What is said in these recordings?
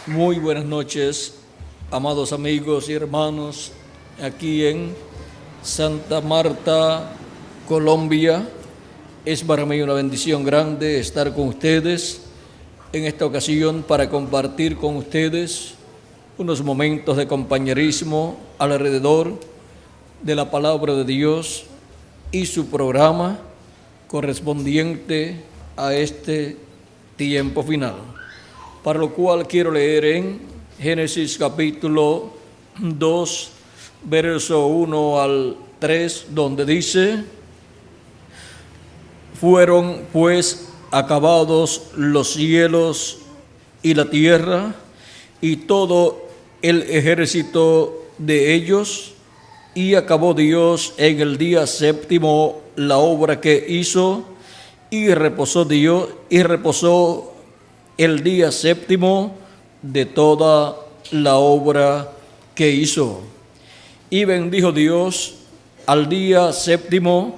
Muy buenas noches, amados amigos y hermanos, aquí en Santa Marta, Colombia. Es para mí una bendición grande estar con ustedes en esta ocasión para compartir con ustedes unos momentos de compañerismo alrededor de la palabra de Dios y su programa correspondiente a este tiempo final. Para lo cual quiero leer en Génesis capítulo 2, verso 1 al 3, donde dice: fueron pues acabados los cielos y la tierra y todo el ejército de ellos, y acabó Dios en el día séptimo la obra que hizo, y reposó Dios, y reposó el día séptimo de toda la obra que hizo. Y bendijo Dios al día séptimo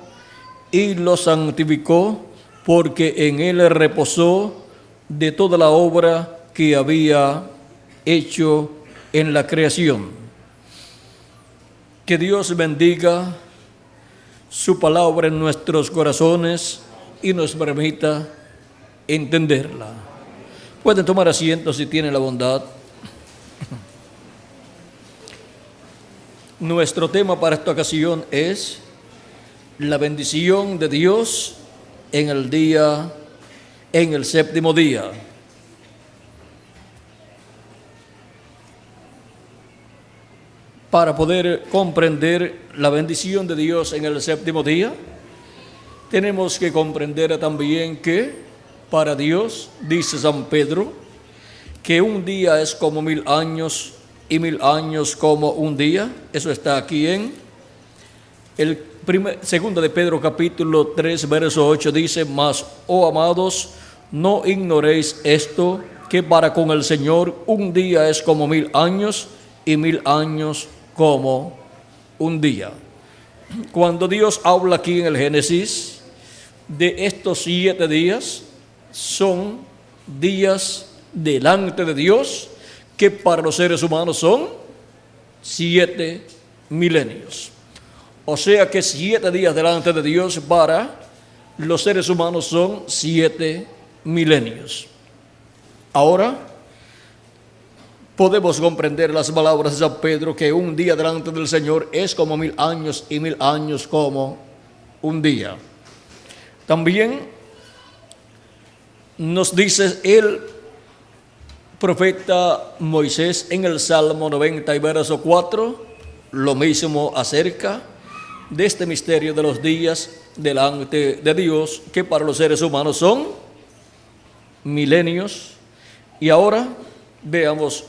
y lo santificó, porque en él reposó de toda la obra que había hecho en la creación. Que Dios bendiga su palabra en nuestros corazones y nos permita entenderla. Pueden tomar asiento si tienen la bondad. Nuestro tema para esta ocasión es la bendición de Dios en el séptimo día. Para poder comprender la bendición de Dios en el séptimo día, tenemos que comprender también que para Dios, dice San Pedro, que un día es como 1000 años y 1000 años como un día. Eso está aquí en el segundo de Pedro capítulo 3, verso 8, dice: mas, oh amados, no ignoréis esto, que para con el Señor un día es como 1000 años y 1000 años como un día. Cuando Dios habla aquí en el Génesis de estos 7 días, son días delante de Dios que para los seres humanos son 7 milenios. O sea que 7 días delante de Dios para los seres humanos son 7 milenios. Ahora podemos comprender las palabras de San Pedro, que un día delante del Señor es como 1000 años y 1000 años como un día. También nos dice el profeta Moisés en el Salmo 90 y verso 4, lo mismo acerca de este misterio de los días delante de Dios, que para los seres humanos son milenios. Y ahora veamos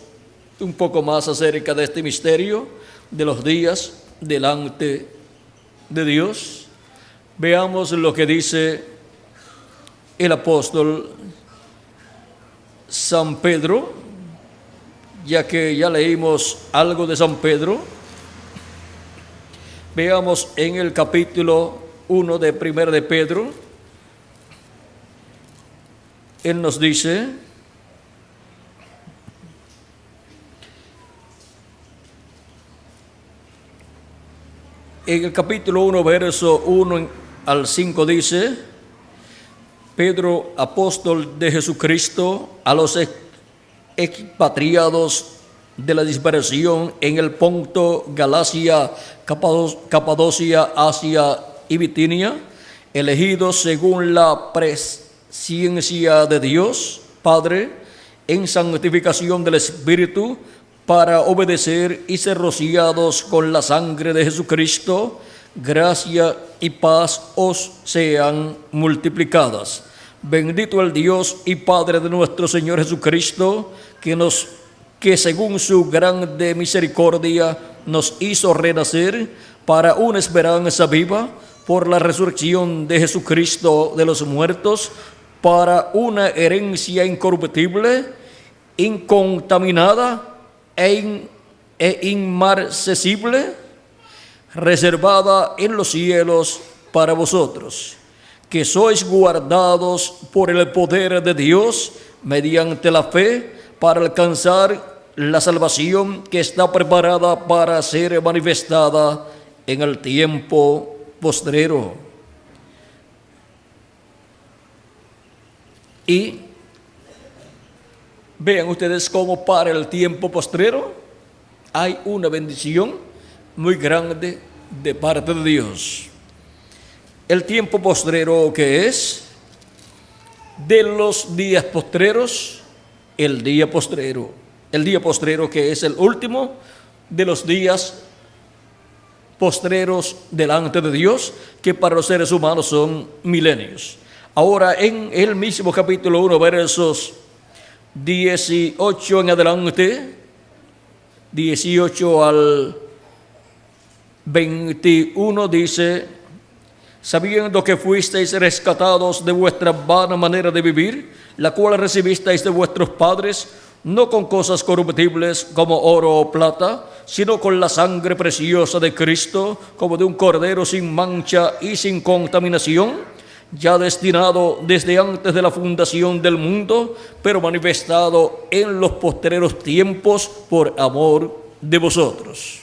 un poco más acerca de este misterio de los días delante de Dios. Veamos lo que dice el apóstol San Pedro, ya que ya leímos algo de San Pedro. Veamos en el capítulo 1 de Primera de Pedro. Él nos dice: en el capítulo 1, verso 1 al 5 dice: Pedro, apóstol de Jesucristo, a los expatriados de la dispersión en el Ponto, Galacia, Capadocia, Asia y Bitinia, elegidos según la presciencia de Dios Padre, en santificación del Espíritu, para obedecer y ser rociados con la sangre de Jesucristo, gracia y paz os sean multiplicadas. Bendito el Dios y Padre de nuestro Señor Jesucristo, que según su grande misericordia nos hizo renacer para una esperanza viva por la resurrección de Jesucristo de los muertos, para una herencia incorruptible, incontaminada e inmarcesible, reservada en los cielos para vosotros, que sois guardados por el poder de Dios mediante la fe para alcanzar la salvación que está preparada para ser manifestada en el tiempo postrero. Y vean ustedes cómo para el tiempo postrero hay una bendición muy grande de parte de Dios. El tiempo postrero, que es de los días postreros, el día postrero. El día postrero, que es el último de los días postreros delante de Dios, que para los seres humanos son milenios. Ahora, en el mismo capítulo 1, versos 18 en adelante, 18 al 21, dice: sabiendo que fuisteis rescatados de vuestra vana manera de vivir, la cual recibisteis de vuestros padres, no con cosas corruptibles como oro o plata, sino con la sangre preciosa de Cristo, como de un cordero sin mancha y sin contaminación, ya destinado desde antes de la fundación del mundo, pero manifestado en los postreros tiempos por amor de vosotros.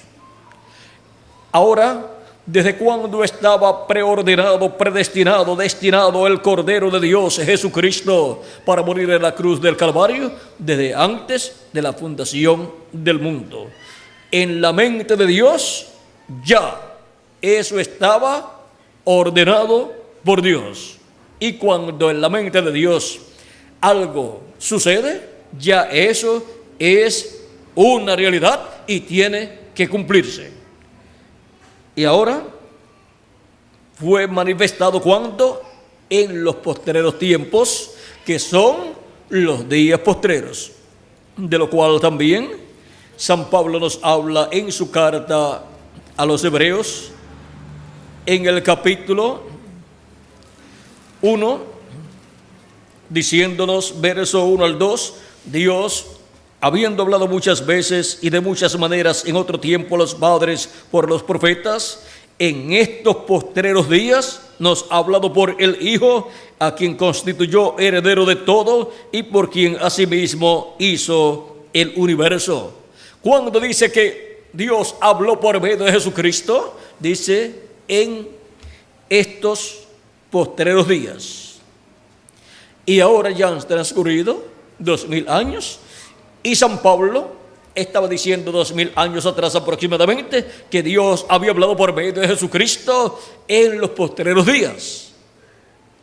Ahora, ¿desde cuándo estaba preordenado, predestinado, destinado el Cordero de Dios, Jesucristo, para morir en la cruz del Calvario? Desde antes de la fundación del mundo. En la mente de Dios, ya eso estaba ordenado por Dios. Y cuando en la mente de Dios algo sucede, ya eso es una realidad y tiene que cumplirse. Y ahora fue manifestado cuando en los postreros tiempos, que son los días postreros, de lo cual también San Pablo nos habla en su carta a los Hebreos, en el capítulo 1, diciéndonos, verso 1 al 2, Dios, habiendo hablado muchas veces y de muchas maneras en otro tiempo a los padres por los profetas, en estos postreros días nos ha hablado por el Hijo, a quien constituyó heredero de todo y por quien asimismo hizo el universo. Cuando dice que Dios habló por medio de Jesucristo, dice en estos postreros días. Y ahora ya han transcurrido 2000 años y San Pablo estaba diciendo 2000 años atrás aproximadamente que Dios había hablado por medio de Jesucristo en los postreros días.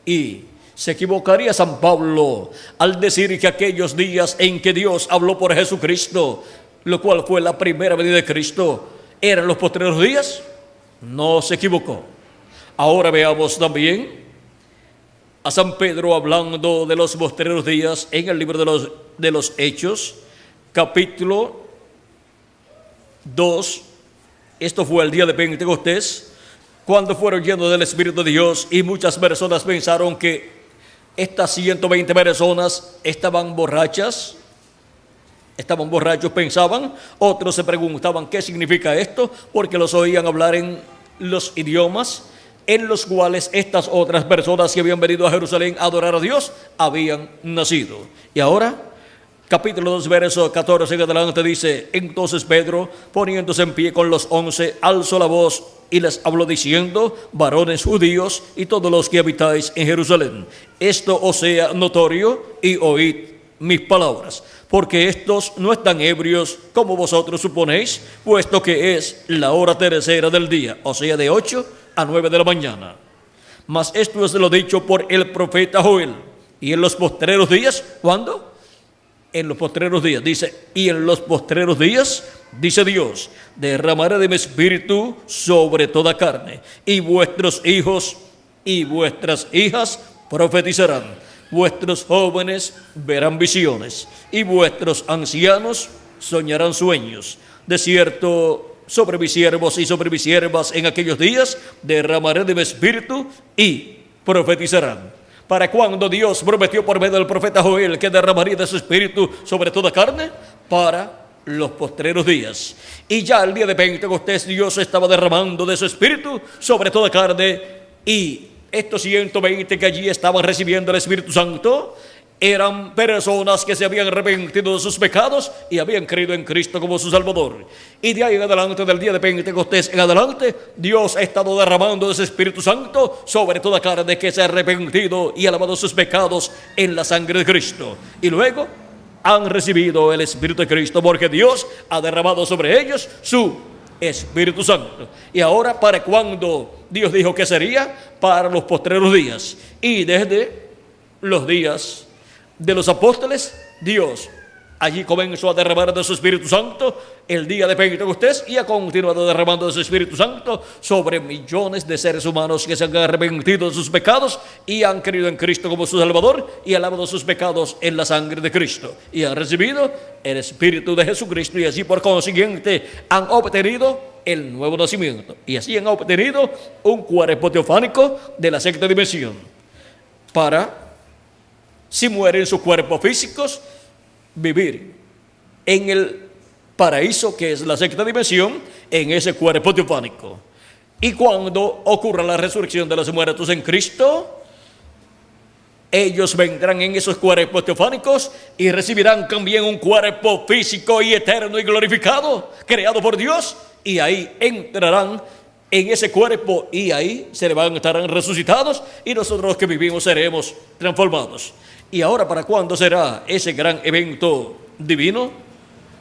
Y se equivocaría San Pablo al decir que aquellos días en que Dios habló por Jesucristo, lo cual fue la primera venida de Cristo, eran los postreros días. No se equivocó. Ahora veamos también a San Pedro hablando de los postreros días en el libro de los Hechos, capítulo 2. Esto fue el día de Pentecostés, cuando fueron llenos del Espíritu de Dios, y muchas personas pensaron que estas 120 personas estaban borrachos, pensaban. Otros se preguntaban qué significa esto, porque los oían hablar en los idiomas en los cuales estas otras personas que habían venido a Jerusalén a adorar a Dios habían nacido. Y ahora, capítulo 2, verso 14 en adelante dice: entonces Pedro, poniéndose en pie con los 11, alzó la voz y les habló diciendo: varones judíos y todos los que habitáis en Jerusalén, esto os sea notorio y oíd mis palabras, porque estos no están ebrios como vosotros suponéis, puesto que es la hora tercera del día, o sea, de 8 a 9 de la mañana. Mas esto es lo dicho por el profeta Joel. Y en los postreros días, ¿cuándo? En los postreros días, dice, y en los postreros días, dice Dios, derramaré de mi espíritu sobre toda carne, y vuestros hijos y vuestras hijas profetizarán, vuestros jóvenes verán visiones, y vuestros ancianos soñarán sueños. De cierto, sobre mis siervos y sobre mis siervas en aquellos días derramaré de mi espíritu y profetizarán. ¿Para cuándo Dios prometió por medio del profeta Joel que derramaría de su espíritu sobre toda carne? Para los postreros días. Y ya el día de Pentecostés Dios estaba derramando de su espíritu sobre toda carne, y estos 120 que allí estaban recibiendo el Espíritu Santo eran personas que se habían arrepentido de sus pecados y habían creído en Cristo como su Salvador. Y de ahí en adelante, del día de Pentecostés en adelante, Dios ha estado derramando ese Espíritu Santo sobre toda carne que se ha arrepentido y ha lavado sus pecados en la sangre de Cristo. Y luego han recibido el Espíritu de Cristo, porque Dios ha derramado sobre ellos su Espíritu Santo. Y ahora, ¿para cuándo Dios dijo que sería? Para los postreros días. Y desde los días de los apóstoles, Dios allí comenzó a derramar de su Espíritu Santo el día de Pentecostés y ha continuado derramando de su Espíritu Santo sobre millones de seres humanos que se han arrepentido de sus pecados y han creído en Cristo como su Salvador y han lavado sus pecados en la sangre de Cristo y han recibido el Espíritu de Jesucristo, y así por consiguiente han obtenido el nuevo nacimiento, y así han obtenido un cuerpo teofánico de la sexta dimensión para, si mueren sus cuerpos físicos, vivir en el paraíso, que es la sexta dimensión, en ese cuerpo teofánico. Y cuando ocurra la resurrección de los muertos en Cristo, ellos vendrán en esos cuerpos teofánicos y recibirán también un cuerpo físico y eterno y glorificado, creado por Dios, y ahí entrarán en ese cuerpo y ahí estarán resucitados, y nosotros los que vivimos seremos transformados. Y ahora, ¿para cuándo será ese gran evento divino,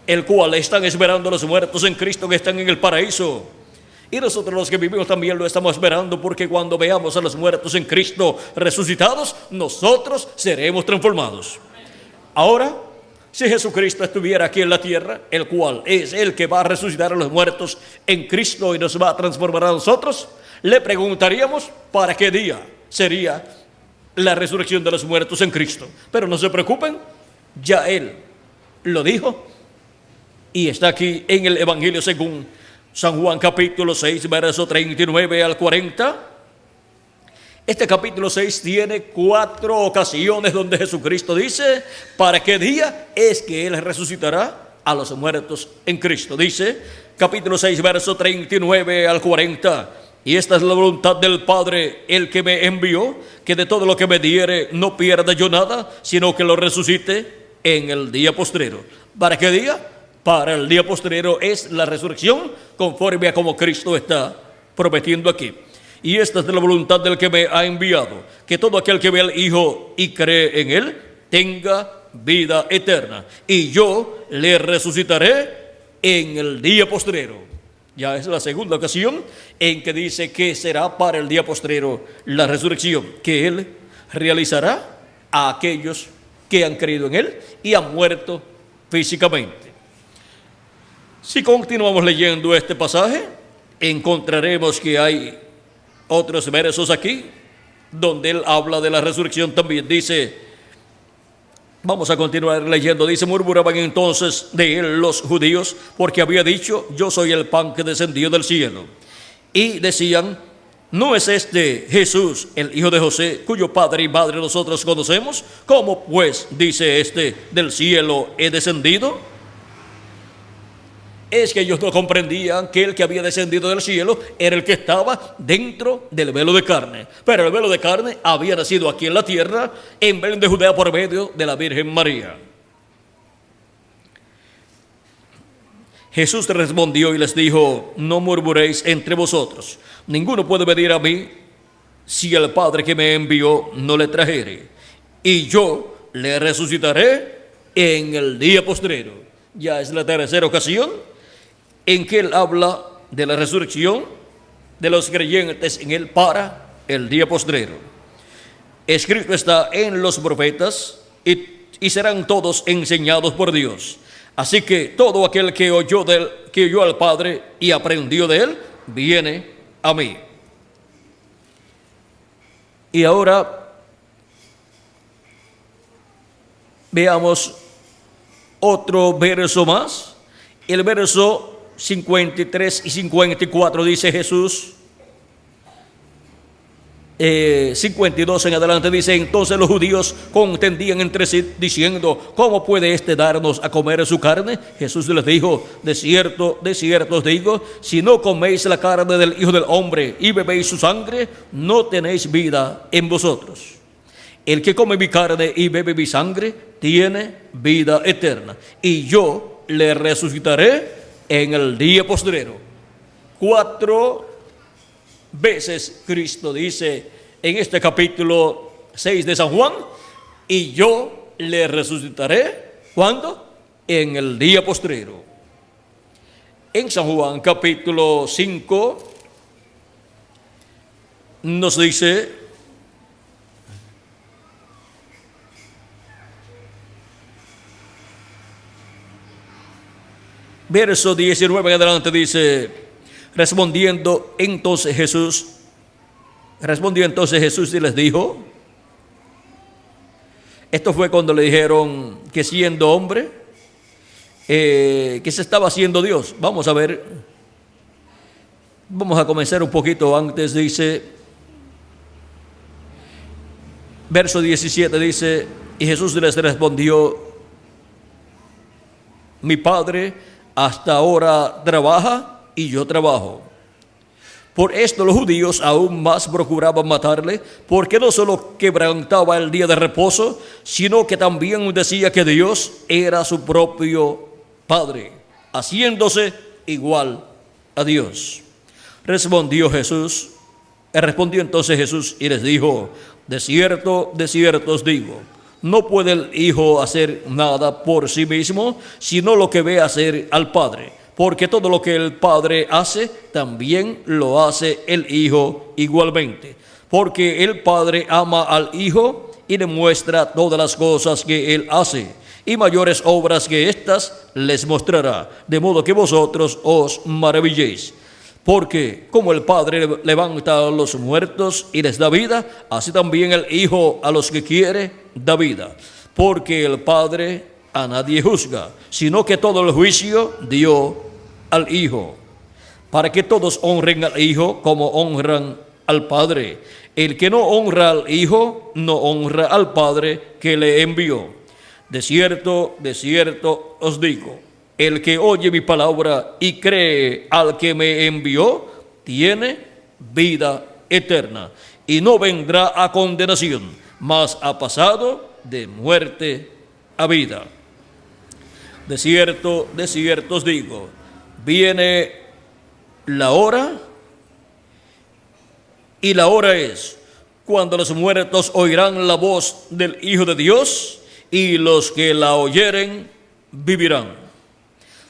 el cual están esperando los muertos en Cristo que están en el paraíso? Y nosotros los que vivimos también lo estamos esperando, porque cuando veamos a los muertos en Cristo resucitados, nosotros seremos transformados. Ahora, si Jesucristo estuviera aquí en la tierra, el cual es el que va a resucitar a los muertos en Cristo y nos va a transformar a nosotros, le preguntaríamos para qué día sería la resurrección de los muertos en Cristo. Pero no se preocupen, ya Él lo dijo y está aquí en el Evangelio según San Juan capítulo 6, verso 39 al 40. Este capítulo 6 tiene 4 ocasiones donde Jesucristo dice para qué día es que Él resucitará a los muertos en Cristo. Dice, capítulo 6, verso 39 al 40: y esta es la voluntad del Padre, el que me envió, que de todo lo que me diere no pierda yo nada, sino que lo resucite en el día postrero. ¿Para qué día? Para el día postrero, es la resurrección, conforme a como Cristo está prometiendo aquí. Y esta es la voluntad del que me ha enviado, que todo aquel que ve al Hijo y cree en Él tenga vida eterna, y yo le resucitaré en el día postrero. Ya es la segunda ocasión en que dice que será para el día postrero la resurrección, que Él realizará a aquellos que han creído en Él y han muerto físicamente. Si continuamos leyendo este pasaje, encontraremos que hay otros versos aquí donde Él habla de la resurrección también. Dice, vamos a continuar leyendo, dice, murmuraban entonces de Él los judíos, porque había dicho, yo soy el pan que descendió del cielo. Y decían, ¿no es este Jesús, el hijo de José, cuyo padre y madre nosotros conocemos? ¿Cómo pues dice este, del cielo he descendido? Es que ellos no comprendían que el que había descendido del cielo era el que estaba dentro del velo de carne. Pero el velo de carne había nacido aquí en la tierra, en Belén de Judea, por medio de la Virgen María. Jesús respondió y les dijo, no murmuréis entre vosotros. Ninguno puede venir a mí si el Padre que me envió no le trajere. Y yo le resucitaré en el día postrero. Ya es la tercera ocasión en que Él habla de la resurrección de los creyentes en Él para el día postrero. Escrito está en los profetas y serán todos enseñados por Dios. Así que todo aquel que oyó al Padre y aprendió de Él, viene a mí. Y ahora veamos otro verso más. El verso 53 y 54 dice Jesús, 52 en adelante dice, entonces los judíos contendían entre sí diciendo, ¿cómo puede éste darnos a comer su carne? Jesús les dijo, de cierto os digo, si no coméis la carne del Hijo del Hombre y bebéis su sangre, no tenéis vida en vosotros. el que come mi carne y bebe mi sangre tiene vida eterna, y yo le resucitaré en el día postrero. 4 veces Cristo dice en este capítulo 6 de San Juan, y yo le resucitaré, ¿cuándo? En el día postrero. En San Juan capítulo 5 nos dice, verso 19 en adelante, dice, respondiendo entonces Jesús y les dijo, esto fue cuando le dijeron que siendo hombre, que se estaba haciendo Dios. Vamos a ver, vamos a comenzar un poquito antes, dice, verso 17 dice, y Jesús les respondió, mi Padre hasta ahora trabaja y yo trabajo. Por esto los judíos aún más procuraban matarle, porque no solo quebrantaba el día de reposo, sino que también decía que Dios era su propio Padre, haciéndose igual a Dios. Respondió entonces Jesús y les dijo, de cierto os digo, no puede el Hijo hacer nada por sí mismo, sino lo que ve hacer al Padre. Porque todo lo que el Padre hace, también lo hace el Hijo igualmente. Porque el Padre ama al Hijo y le muestra todas las cosas que Él hace. Y mayores obras que estas les mostrará, de modo que vosotros os maravilléis. Porque como el Padre levanta a los muertos y les da vida, así también el Hijo a los que quiere da vida. Porque el Padre a nadie juzga, sino que todo el juicio dio al Hijo, para que todos honren al Hijo como honran al Padre. El que no honra al Hijo, no honra al Padre que le envió. De cierto os digo, el que oye mi palabra y cree al que me envió, tiene vida eterna, y no vendrá a condenación, mas ha pasado de muerte a vida. De cierto os digo, viene la hora, y la hora es cuando los muertos oirán la voz del Hijo de Dios, y los que la oyeren vivirán.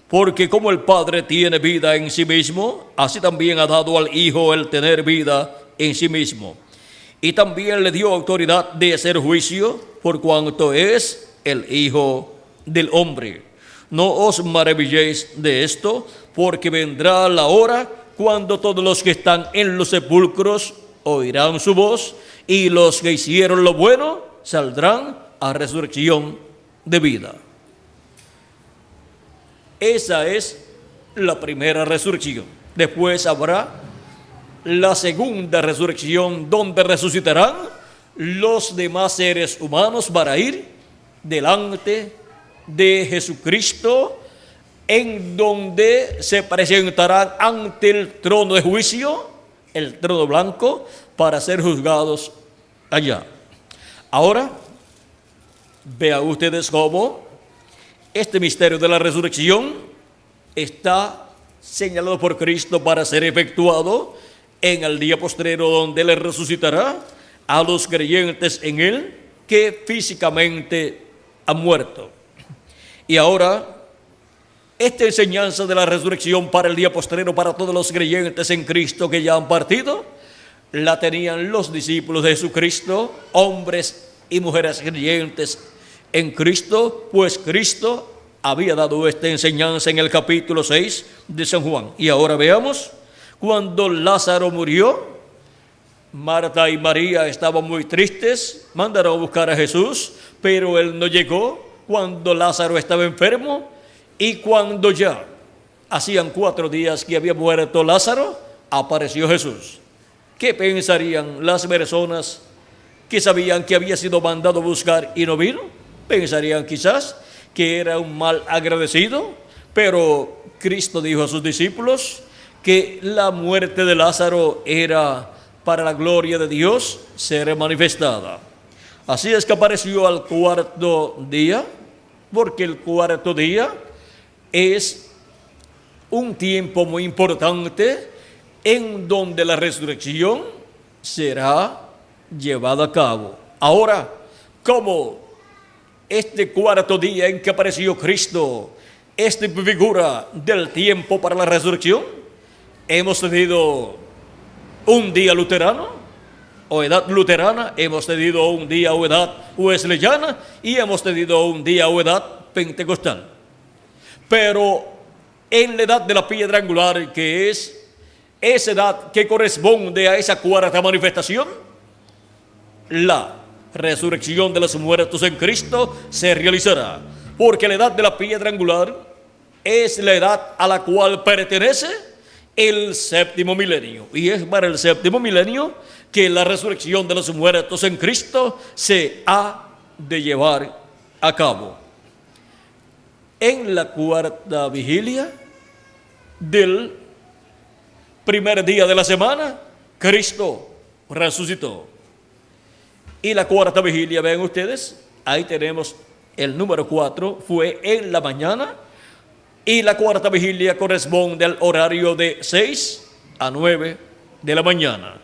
Porque como el Padre tiene vida en sí mismo, así también ha dado al Hijo el tener vida en sí mismo. Y también le dio autoridad de hacer juicio, por cuanto es el Hijo del Hombre. No os maravilléis de esto, porque vendrá la hora cuando todos los que están en los sepulcros oirán su voz, y los que hicieron lo bueno saldrán a resurrección de vida. Esa es la primera resurrección. Después habrá la segunda resurrección, donde resucitarán los demás seres humanos para ir delante de Jesucristo, en donde se presentarán ante el trono de juicio, el trono blanco, para ser juzgados allá. Ahora, vean ustedes cómo este misterio de la resurrección está señalado por Cristo para ser efectuado en el día postrero, donde Él resucitará a los creyentes en Él que físicamente han muerto. Y ahora, esta enseñanza de la resurrección para el día postrero, para todos los creyentes en Cristo que ya han partido, la tenían los discípulos de Jesucristo, hombres y mujeres creyentes en Cristo, pues Cristo había dado esta enseñanza en el capítulo 6 de San Juan. Y ahora veamos, cuando Lázaro murió, Marta y María estaban muy tristes, mandaron a buscar a Jesús, pero Él no llegó cuando Lázaro estaba enfermo, y cuando ya hacían 4 días que había muerto Lázaro, apareció Jesús. ¿Qué pensarían las personas que sabían que había sido mandado a buscar y no vino? Pensarían quizás que era un mal agradecido, pero Cristo dijo a sus discípulos que la muerte de Lázaro era para la gloria de Dios ser manifestada. Así es que apareció al cuarto día, porque el cuarto día es un tiempo muy importante en donde la resurrección será llevada a cabo. Ahora, como este cuarto día en que apareció Cristo es de figura del tiempo para la resurrección, hemos tenido un día luterano o edad luterana, hemos tenido un día o edad wesleyana y hemos tenido un día o edad pentecostal. Pero en la edad de la piedra angular, que es esa edad que corresponde a esa cuarta manifestación, la resurrección de los muertos en Cristo se realizará, porque la edad de la piedra angular es la edad a la cual pertenece el séptimo milenio, y es para el séptimo milenio que la resurrección de los muertos en Cristo se ha de llevar a cabo. En la cuarta vigilia del primer día de la semana, Cristo resucitó. Y la cuarta vigilia, vean ustedes, ahí tenemos el número 4, fue en la mañana, y la cuarta vigilia corresponde al horario de 6 a 9 de la mañana.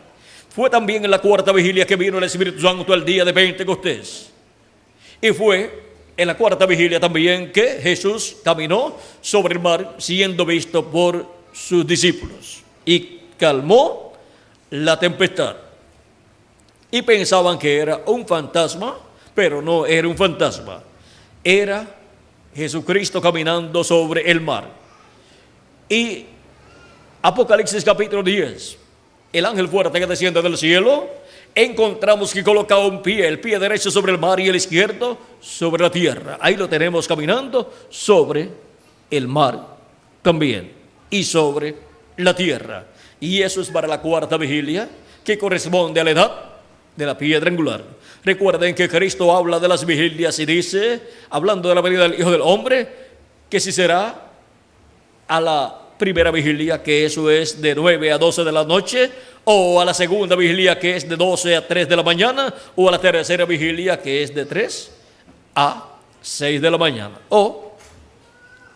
Fue también en la cuarta vigilia que vino el Espíritu Santo el día de Pentecostés. Y fue en la cuarta vigilia también que Jesús caminó sobre el mar siendo visto por sus discípulos y calmó la tempestad. Y pensaban que era un fantasma, pero no era un fantasma. Era Jesucristo caminando sobre el mar. Y Apocalipsis capítulo 10, el ángel fuerte que desciende del cielo, encontramos que coloca un pie, el pie derecho sobre el mar y el izquierdo sobre la tierra. Ahí lo tenemos caminando sobre el mar también y sobre la tierra. Y eso es para la cuarta vigilia, que corresponde a la edad de la piedra angular. Recuerden que Cristo habla de las vigilias y dice, hablando de la venida del Hijo del Hombre, que si será a la primera vigilia, que eso es de 9 a 12 de la noche, o a la segunda vigilia, que es de 12 a 3 de la mañana, o a la tercera vigilia, que es de 3 a 6 de la mañana, o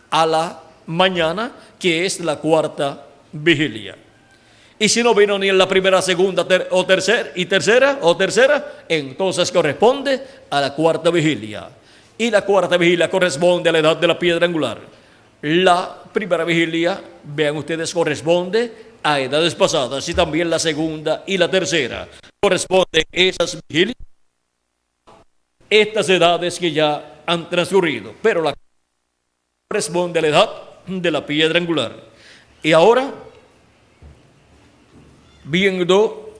a la mañana, que es la cuarta vigilia. Y si no vino ni en la primera, segunda o tercera, entonces corresponde a la cuarta vigilia. Y la cuarta vigilia corresponde a la edad de la piedra angular. La primera vigilia, vean ustedes, corresponde a edades pasadas, y también la segunda y la tercera corresponden a esas vigilias, estas edades que ya han transcurrido. Pero la corresponde a la edad de la piedra angular. Y ahora, viendo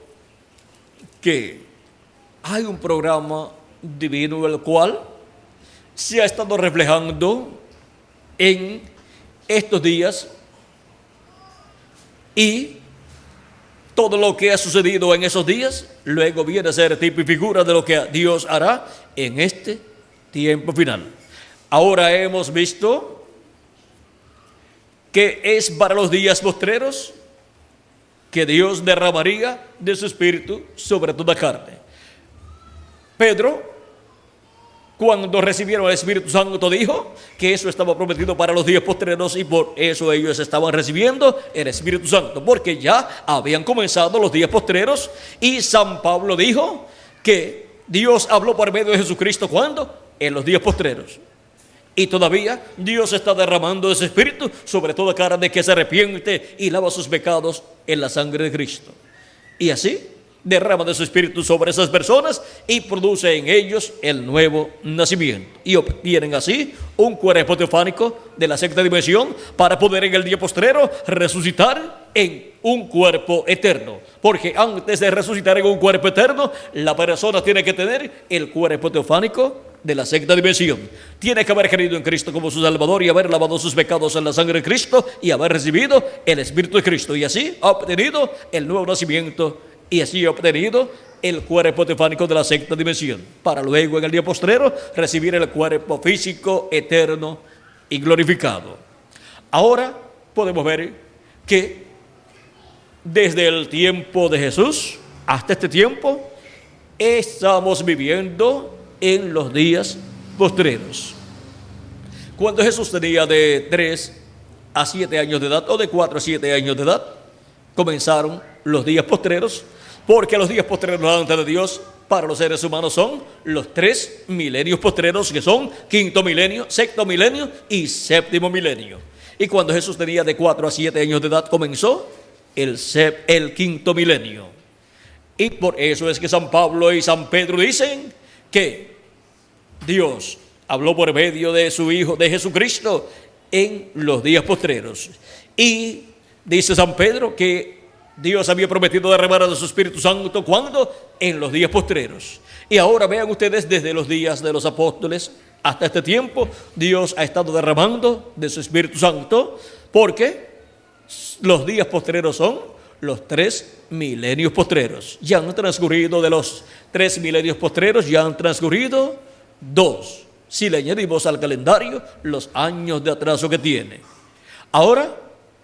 que hay un programa divino el cual se ha estado reflejando en estos días, y todo lo que ha sucedido en esos días luego viene a ser tipo y figura de lo que Dios hará en este tiempo final. Ahora hemos visto que es para los días postreros que Dios derramaría de su espíritu sobre toda carne. Pedro, cuando recibieron el Espíritu Santo, dijo que eso estaba prometido para los días postreros, y por eso ellos estaban recibiendo el Espíritu Santo, porque ya habían comenzado los días postreros. Y San Pablo dijo que Dios habló por medio de Jesucristo, ¿cuándo? En los días postreros. Y todavía Dios está derramando de su Espíritu sobre toda carne que se arrepiente y lava sus pecados en la sangre de Cristo. Y así derrama de su Espíritu sobre esas personas y produce en ellos el nuevo nacimiento. Y obtienen así un cuerpo teofánico de la sexta dimensión para poder en el día postrero resucitar en un cuerpo eterno. Porque antes de resucitar en un cuerpo eterno, la persona tiene que tener el cuerpo teofánico de la sexta dimensión. Tiene que haber creído en Cristo como su Salvador y haber lavado sus pecados en la sangre de Cristo y haber recibido el Espíritu de Cristo. Y así ha obtenido el nuevo nacimiento, y así ha obtenido el cuerpo teofánico de la sexta dimensión, para luego en el día postrero recibir el cuerpo físico eterno y glorificado. Ahora podemos ver que desde el tiempo de Jesús hasta este tiempo estamos viviendo en los días postreros. Cuando Jesús tenía de 3 a 7 años de edad, o de 4 a 7 años de edad, comenzaron los días postreros, porque los días postreros delante de Dios para los seres humanos son los 3 milenios postreros, que son quinto milenio, sexto milenio y séptimo milenio. Y cuando Jesús tenía de 4 a 7 años de edad, comenzó el quinto milenio. Y por eso es que San Pablo y San Pedro dicen que Dios habló por medio de su Hijo, de Jesucristo, en los días postreros. Y dice San Pedro que Dios había prometido derramar de su Espíritu Santo, ¿cuándo? En los días postreros. Y ahora vean ustedes, desde los días de los apóstoles hasta este tiempo, Dios ha estado derramando de su Espíritu Santo, porque los días postreros son los 3 milenios postreros. Ya han transcurrido de los 3 milenios postreros, ya han transcurrido 2. Si le añadimos al calendario los años de atraso que tiene. Ahora,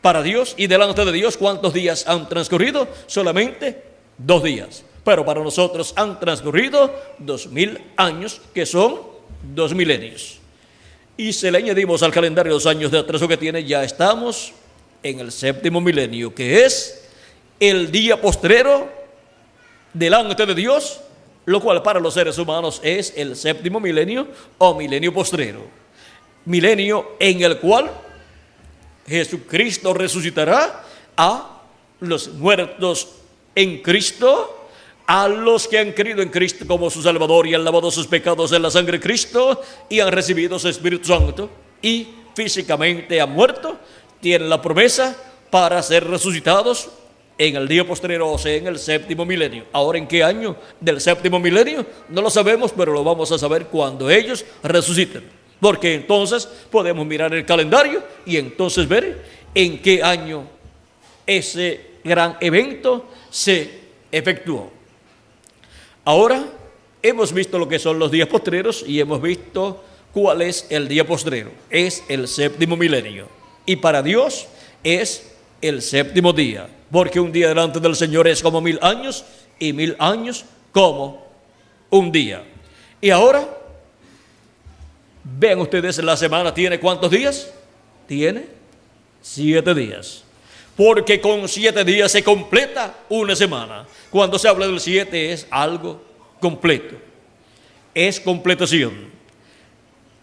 para Dios y delante de Dios, ¿cuántos días han transcurrido? Solamente 2 días. Pero para nosotros han transcurrido 2000 años, que son 2 milenios. Y si le añadimos al calendario los años de atraso que tiene, ya estamos en el séptimo milenio, que es el día postrero delante de Dios, lo cual para los seres humanos es el séptimo milenio o milenio postrero. Milenio en el cual Jesucristo resucitará a los muertos en Cristo, a los que han creído en Cristo como su Salvador y han lavado sus pecados en la sangre de Cristo y han recibido su Espíritu Santo y físicamente han muerto, tienen la promesa para ser resucitados en el día postrero, o sea, en el séptimo milenio. Ahora, ¿en qué año del séptimo milenio? No lo sabemos, pero lo vamos a saber cuando ellos resuciten. Porque entonces podemos mirar el calendario y entonces ver en qué año ese gran evento se efectuó. Ahora hemos visto lo que son los días postreros y hemos visto cuál es el día postrero. Es el séptimo milenio. Y para Dios es el séptimo día. Porque un día delante del Señor es como 1000 años y 1000 años como un día. Y ahora, vean ustedes, la semana tiene ¿cuántos días? Tiene 7 días. Porque con 7 días se completa una semana. Cuando se habla del 7 es algo completo. Es completación.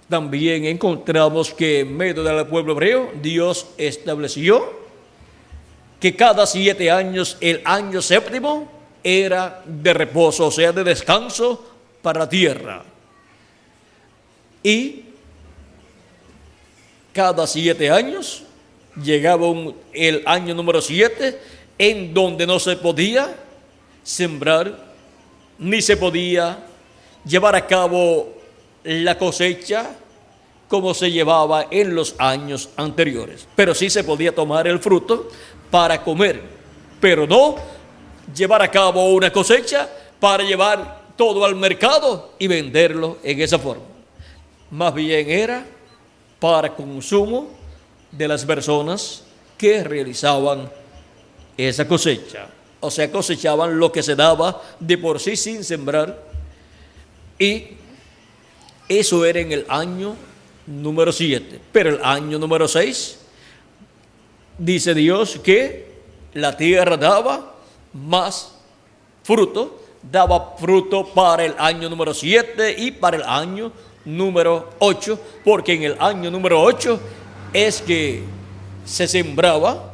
También encontramos que en medio del pueblo hebreo, Dios estableció que cada 7 años, el año séptimo era de reposo, o sea, de descanso para la tierra. Y cada 7 años llegaba el año número 7, en donde no se podía sembrar, ni se podía llevar a cabo la cosecha como se llevaba en los años anteriores. Pero sí se podía tomar el fruto para comer, pero no llevar a cabo una cosecha para llevar todo al mercado y venderlo en esa forma. Más bien era para consumo de las personas que realizaban esa cosecha. O sea, cosechaban lo que se daba de por sí sin sembrar. Y eso era en el año número 7. Pero el año número 6, dice Dios que la tierra daba más fruto, daba fruto para el año número 7 y para el año número 8, porque en el año número 8 es que se sembraba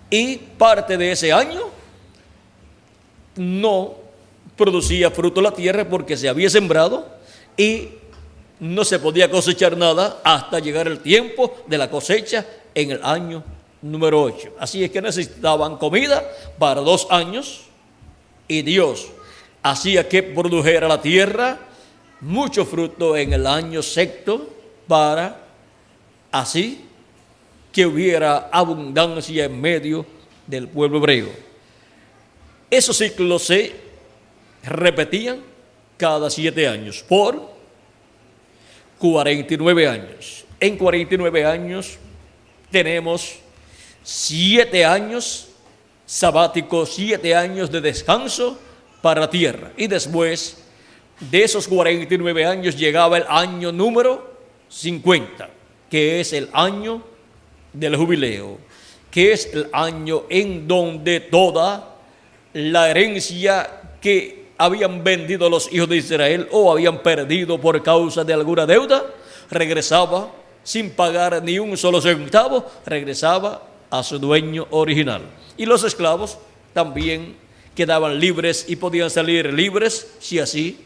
y parte de ese año no producía fruto la tierra porque se había sembrado y no se podía cosechar nada hasta llegar el tiempo de la cosecha en el año número 8. Así es que necesitaban comida para 2 años y Dios hacía que produjera la tierra mucho fruto en el año sexto para así que hubiera abundancia en medio del pueblo hebreo. Esos ciclos se repetían cada 7 años por 49 años. En 49 años tenemos 7 años sabáticos, 7 años de descanso para la tierra. Y después de esos 49 años llegaba el año número 50, que es el año del jubileo, que es el año en donde toda la herencia que habían vendido los hijos de Israel o habían perdido por causa de alguna deuda, regresaba sin pagar ni un solo centavo, regresaba a su dueño original. Y los esclavos también quedaban libres y podían salir libres si así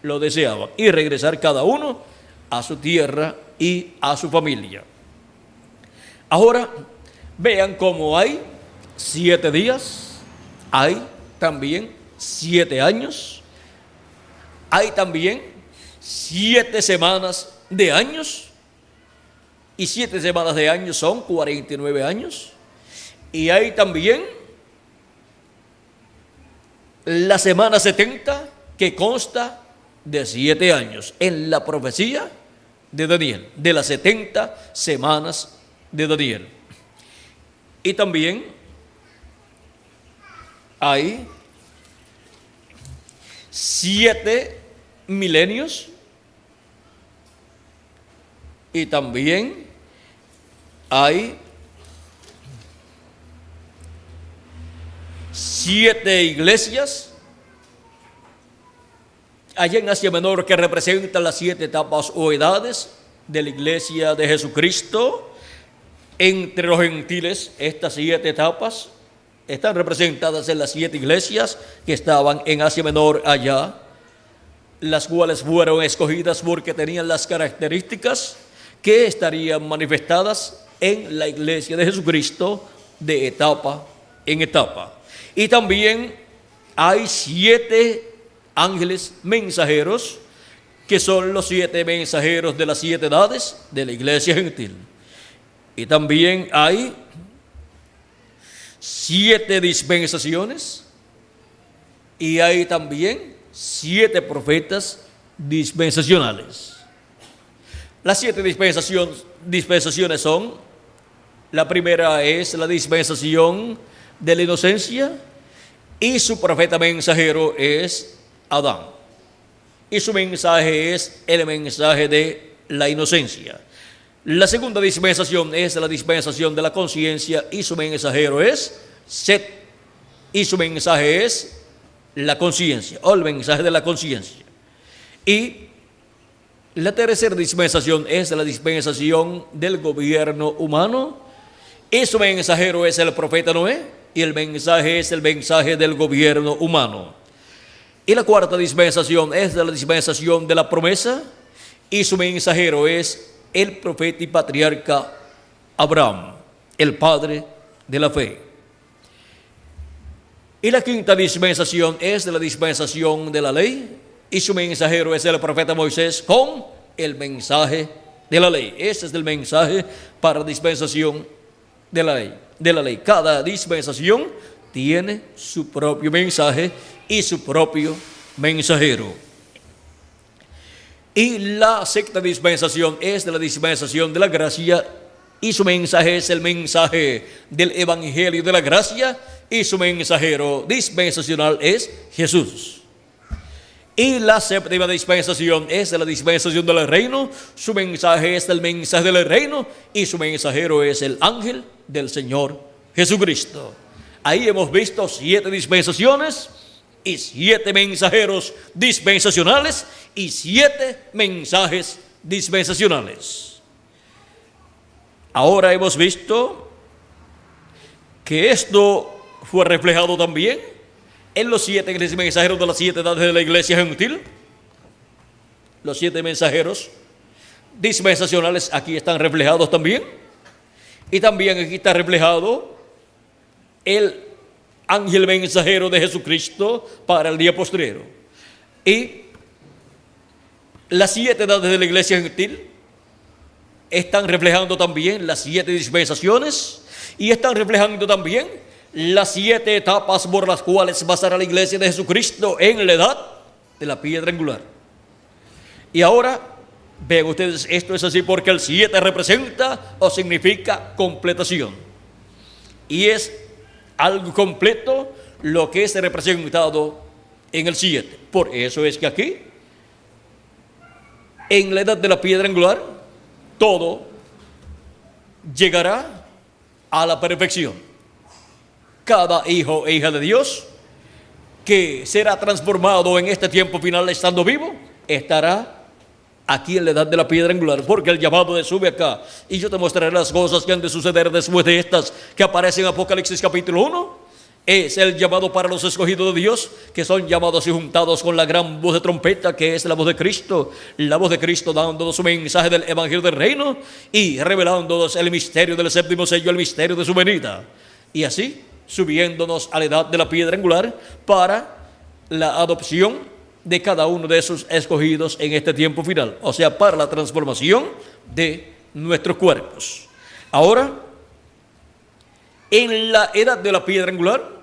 lo deseaban y regresar cada uno a su tierra y a su familia. Ahora vean cómo hay 7 días, hay también 7 años, hay también 7 semanas de años, y 7 semanas de años son 49 años, y hay también la semana 70 que consta de 7 años en la profecía de Daniel, de las 70 semanas de Daniel. Y también hay 7 milenios y también hay 7 iglesias allá en Asia Menor que representan las 7 etapas o edades de la iglesia de Jesucristo. Entre los gentiles, estas 7 etapas están representadas en las 7 iglesias que estaban en Asia Menor allá, las cuales fueron escogidas porque tenían las características que estarían manifestadas en la iglesia de Jesucristo de etapa en etapa. Y también hay 7 ángeles mensajeros, que son los 7 mensajeros de las 7 edades de la iglesia gentil. Y también hay 7 dispensaciones y hay también 7 profetas dispensacionales. Las 7 dispensaciones son: la primera es la dispensación de la inocencia, y su profeta mensajero es Adán, y su mensaje es el mensaje de la inocencia. La segunda dispensación es la dispensación de la conciencia, y su mensajero es Set, y su mensaje es la conciencia, o el mensaje de la conciencia. Y la tercera dispensación es la dispensación del gobierno humano, y su mensajero es el profeta Noé, y el mensaje es el mensaje del gobierno humano. Y la cuarta dispensación es la dispensación de la promesa, y su mensajero es el profeta y patriarca Abraham, el padre de la fe. Y la quinta dispensación es la dispensación de la ley, y su mensajero es el profeta Moisés con el mensaje de la ley. Ese es el mensaje para la dispensación de la ley. Cada dispensación tiene su propio mensaje y su propio mensajero. Y la sexta dispensación es la dispensación de la gracia, y su mensaje es el mensaje del evangelio de la gracia, y su mensajero dispensacional es Jesús. Y la séptima dispensación es la dispensación del reino, su mensaje es el mensaje del reino, y su mensajero es el ángel del Señor Jesucristo. Ahí hemos visto 7 dispensaciones y 7 mensajeros dispensacionales y 7 mensajes dispensacionales. Ahora hemos visto que esto fue reflejado también en los 7 mensajeros de las 7 edades de la iglesia gentil. Los 7 mensajeros dispensacionales aquí están reflejados también. Y también aquí está reflejado el ángel mensajero de Jesucristo para el día postrero. Y las 7 edades de la iglesia gentil están reflejando también las 7 dispensaciones, y están reflejando también las 7 etapas por las cuales pasará la iglesia de Jesucristo en la edad de la piedra angular. Y ahora, vean ustedes, esto es así porque el 7 representa o significa completación. Y es algo completo lo que es representado en el 7. Por eso es que aquí, en la edad de la piedra angular, todo llegará a la perfección. Cada hijo e hija de Dios que será transformado en este tiempo final estando vivo, estará aquí en la edad de la piedra angular, porque el llamado de sube acá y yo te mostraré las cosas que han de suceder después de estas que aparecen en Apocalipsis capítulo 1. Es el llamado para los escogidos de Dios, que son llamados y juntados con la gran voz de trompeta, que es la voz de Cristo dándonos su mensaje del evangelio del reino y revelándonos el misterio del séptimo sello, el misterio de su venida, y así subiéndonos a la edad de la piedra angular para la adopción de cada uno de esos escogidos en este tiempo final, o sea, para la transformación de nuestros cuerpos. Ahora, en la edad de la piedra angular,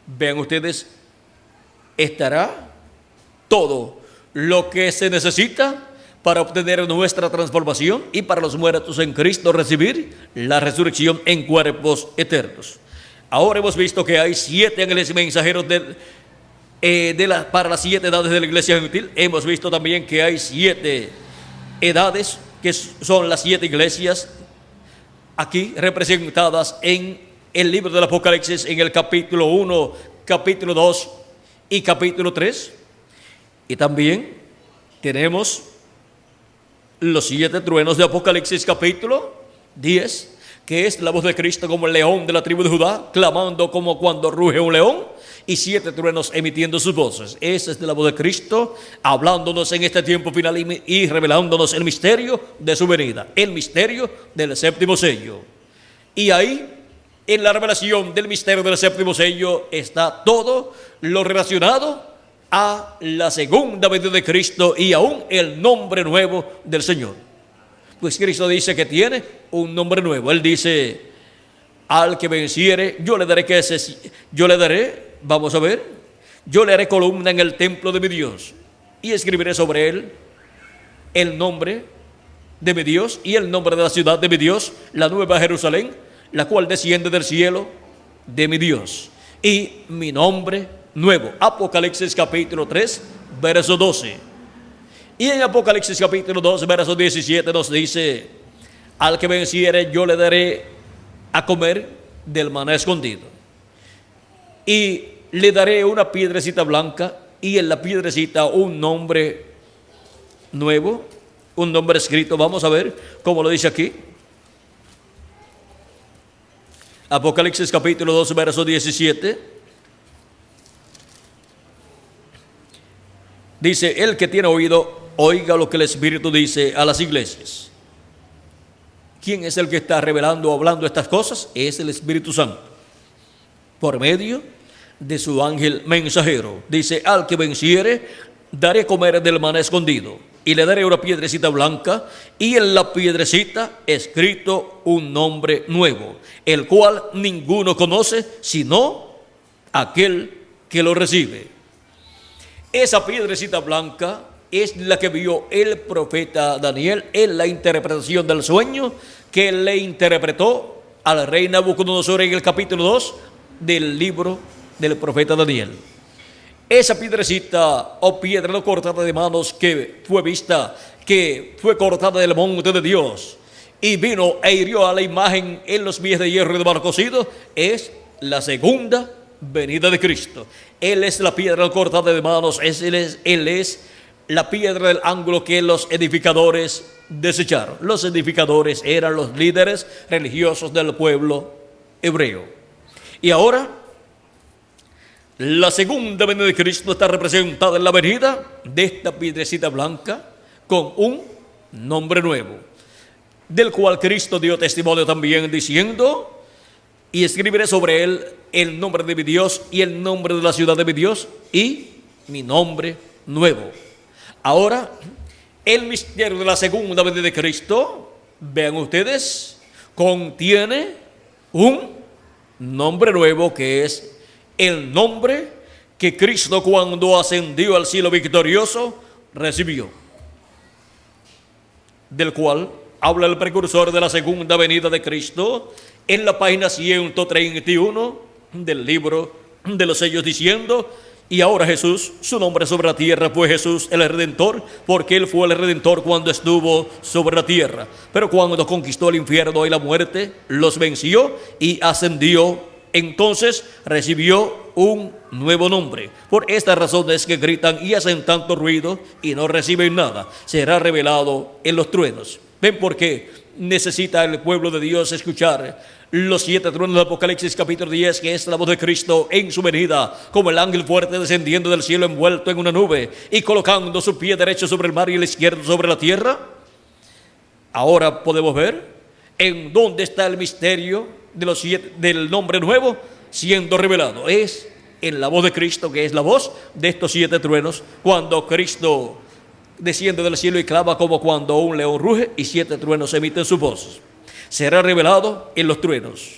vean ustedes, estará todo lo que se necesita para obtener nuestra transformación y para los muertos en Cristo recibir la resurrección en cuerpos eternos. Ahora hemos visto que hay 7 ángeles mensajeros para las 7 edades de la iglesia gentil. Hemos visto también que hay 7 edades, que son las 7 iglesias aquí representadas en el libro del Apocalipsis, en el capítulo 1, capítulo 2 y capítulo 3. Y también tenemos los 7 truenos de Apocalipsis capítulo 10, que es la voz de Cristo como el león de la tribu de Judá, clamando como cuando ruge un león, y 7 truenos emitiendo sus voces. Esa es la voz de Cristo, hablándonos en este tiempo final y revelándonos el misterio de su venida, el misterio del séptimo sello. Y ahí, en la revelación del misterio del séptimo sello, está todo lo relacionado a la segunda venida de Cristo y aún el nombre nuevo del Señor. Pues Cristo dice que tiene un nombre nuevo. Él dice: al que venciere, yo le haré columna en el templo de mi Dios, y escribiré sobre él el nombre de mi Dios y el nombre de la ciudad de mi Dios, la nueva Jerusalén, la cual desciende del cielo de mi Dios, y mi nombre nuevo. Apocalipsis capítulo 3, verso 12. Y en Apocalipsis capítulo 2, verso 17 nos dice: al que venciere, yo le daré a comer del maná escondido, y le daré una piedrecita blanca, y en la piedrecita un nombre nuevo, un nombre escrito. Vamos a ver cómo lo dice aquí. Apocalipsis capítulo 2, verso 17. Dice: el que tiene oído, oiga lo que el Espíritu dice a las iglesias. ¿Quién es el que está revelando o hablando estas cosas? Es el Espíritu Santo, por medio de su ángel mensajero. Dice: al que venciere, daré a comer del maná escondido, y le daré una piedrecita blanca, y en la piedrecita escrito un nombre nuevo, el cual ninguno conoce sino aquel que lo recibe. Esa piedrecita blanca es la que vio el profeta Daniel en la interpretación del sueño que le interpretó al rey Nabucodonosor en el capítulo 2 del libro del profeta Daniel. Esa piedrecita o piedra no cortada de manos que fue vista, que fue cortada del monte de Dios y vino e hirió a la imagen en los pies de hierro y de barro cocido, es la segunda venida de Cristo. Él es la piedra no cortada de manos, Él es la piedra del ángulo que los edificadores desecharon. Los edificadores eran los líderes religiosos del pueblo hebreo. Y ahora, la segunda venida de Cristo está representada en la venida de esta piedrecita blanca con un nombre nuevo, del cual Cristo dio testimonio también diciendo: y escribiré sobre él el nombre de mi Dios y el nombre de la ciudad de mi Dios y mi nombre nuevo. Ahora, el misterio de la segunda venida de Cristo, vean ustedes, contiene un nombre nuevo, que es el nombre que Cristo, cuando ascendió al cielo victorioso, recibió, del cual habla el precursor de la segunda venida de Cristo en la página 131 del libro de los sellos, diciendo: Y ahora Jesús, su nombre sobre la tierra fue Jesús el Redentor, porque Él fue el Redentor cuando estuvo sobre la tierra. Pero cuando conquistó el infierno y la muerte, los venció y ascendió. Entonces recibió un nuevo nombre. Por esta razón es que gritan y hacen tanto ruido y no reciben nada. Será revelado en los truenos. ¿Ven por qué necesita el pueblo de Dios escuchar los 7 truenos de Apocalipsis capítulo 10, que es la voz de Cristo en su venida, como el ángel fuerte descendiendo del cielo envuelto en una nube y colocando su pie derecho sobre el mar y el izquierdo sobre la tierra? Ahora podemos ver en dónde está el misterio de los 7, del nombre nuevo siendo revelado. Es en la voz de Cristo, que es la voz de estos 7 truenos, cuando Cristo desciende del cielo y clama como cuando un león ruge y 7 truenos emiten su voz. Será revelado en los truenos.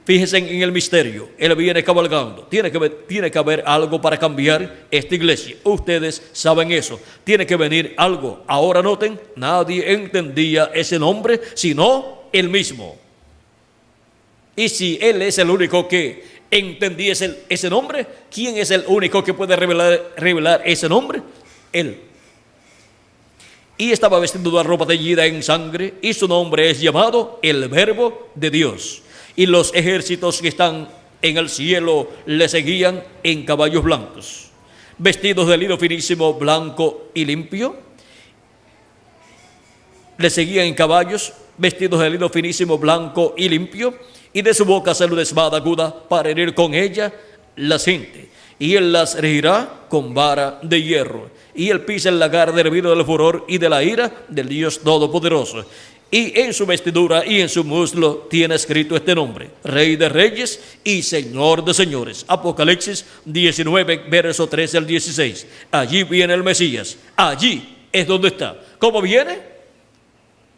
Fíjense en el misterio. Él viene cabalgando. Tiene que haber algo para cambiar esta iglesia. Ustedes saben eso. Tiene que venir algo. Ahora noten, nadie entendía ese nombre sino Él mismo. Y si Él es el único que entendía ese nombre, ¿quién es el único que puede revelar ese nombre? Él. Y estaba vestido de una ropa teñida en sangre, y su nombre es llamado el Verbo de Dios. Y los ejércitos que están en el cielo le seguían en caballos blancos, vestidos de lino finísimo, blanco y limpio. Le seguían en caballos, vestidos de lino finísimo, blanco y limpio, y de su boca sale una espada aguda para herir con ella la gente. Y él las regirá con vara de hierro. Y él pisa el lagar del vino del furor y de la ira del Dios Todopoderoso. Y en su vestidura y en su muslo tiene escrito este nombre: Rey de Reyes y Señor de Señores. Apocalipsis 19, verso 13 al 16. Allí viene el Mesías. Allí es donde está. ¿Cómo viene?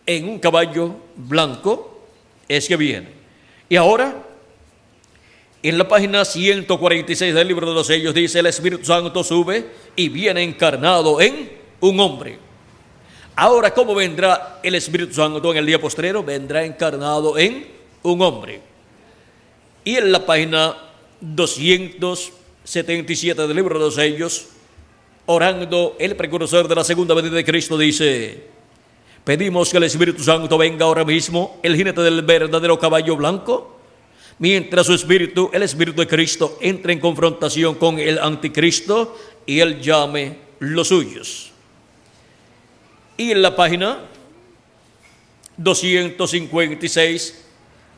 En un caballo blanco es que viene. Y ahora, en la página 146 del libro de los sellos dice: el Espíritu Santo sube y viene encarnado en un hombre. Ahora, ¿cómo vendrá el Espíritu Santo en el día postrero? Vendrá encarnado en un hombre. Y en la página 277 del libro de los sellos, orando el precursor de la segunda venida de Cristo, dice: pedimos que el Espíritu Santo venga ahora mismo, el jinete del verdadero caballo blanco, mientras su espíritu, el Espíritu de Cristo, entre en confrontación con el anticristo y él llame los suyos. Y en la página 256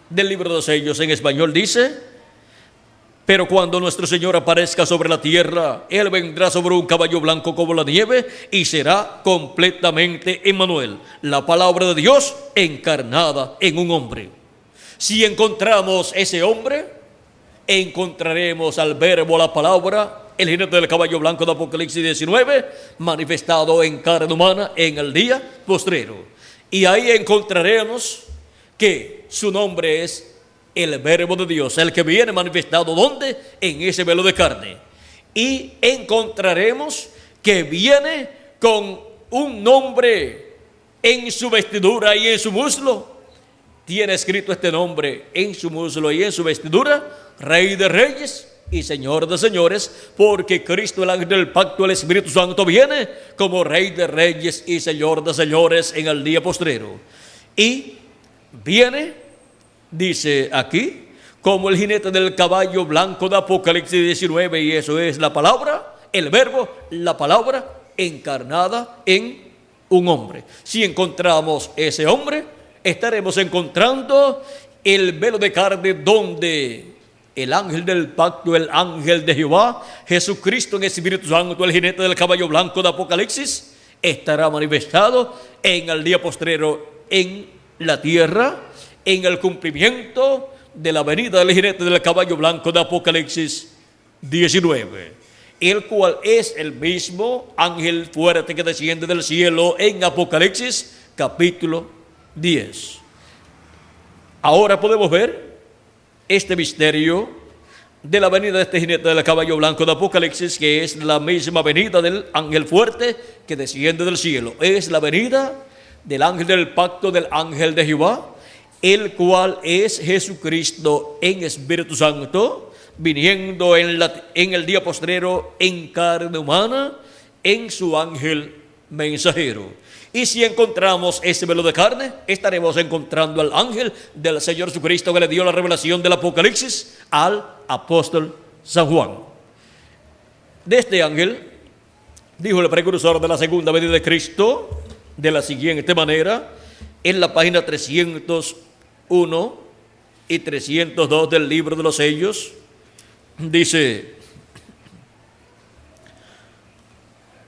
del libro de los sellos en español dice: pero cuando nuestro Señor aparezca sobre la tierra, Él vendrá sobre un caballo blanco como la nieve y será completamente Emmanuel, la palabra de Dios encarnada en un hombre. Si encontramos ese hombre, encontraremos al Verbo, la palabra, el jinete del caballo blanco de Apocalipsis 19, manifestado en carne humana en el día postrero. Y ahí encontraremos que su nombre es el Verbo de Dios, el que viene manifestado, ¿dónde? En ese velo de carne. Y encontraremos que viene con un nombre en su vestidura y en su muslo. Tiene escrito este nombre en su muslo y en su vestidura: Rey de Reyes y Señor de Señores, porque Cristo, el ángel del pacto, el Espíritu Santo, viene como Rey de Reyes y Señor de Señores en el día postrero. Y viene, dice aquí, como el jinete del caballo blanco de Apocalipsis 19, y eso es la palabra, el Verbo, la palabra encarnada en un hombre. Si encontramos ese hombre, estaremos encontrando el velo de carne donde el ángel del pacto, el ángel de Jehová, Jesucristo en Espíritu Santo, el jinete del caballo blanco de Apocalipsis, estará manifestado en el día postrero en la tierra, en el cumplimiento de la venida del jinete del caballo blanco de Apocalipsis 19, el cual es el mismo ángel fuerte que desciende del cielo en Apocalipsis capítulo 10. Ahora podemos ver este misterio de la venida de este jinete del caballo blanco de Apocalipsis, que es la misma venida del ángel fuerte que desciende del cielo. Es la venida del ángel del pacto, del ángel de Jehová, el cual es Jesucristo en Espíritu Santo, viniendo en el día postrero en carne humana, en su ángel mensajero. Y si encontramos ese velo de carne, estaremos encontrando al ángel del Señor Jesucristo que le dio la revelación del Apocalipsis al apóstol San Juan. De este ángel, dijo el precursor de la segunda venida de Cristo, de la siguiente manera, en la página 301 y 302 del libro de los sellos, dice: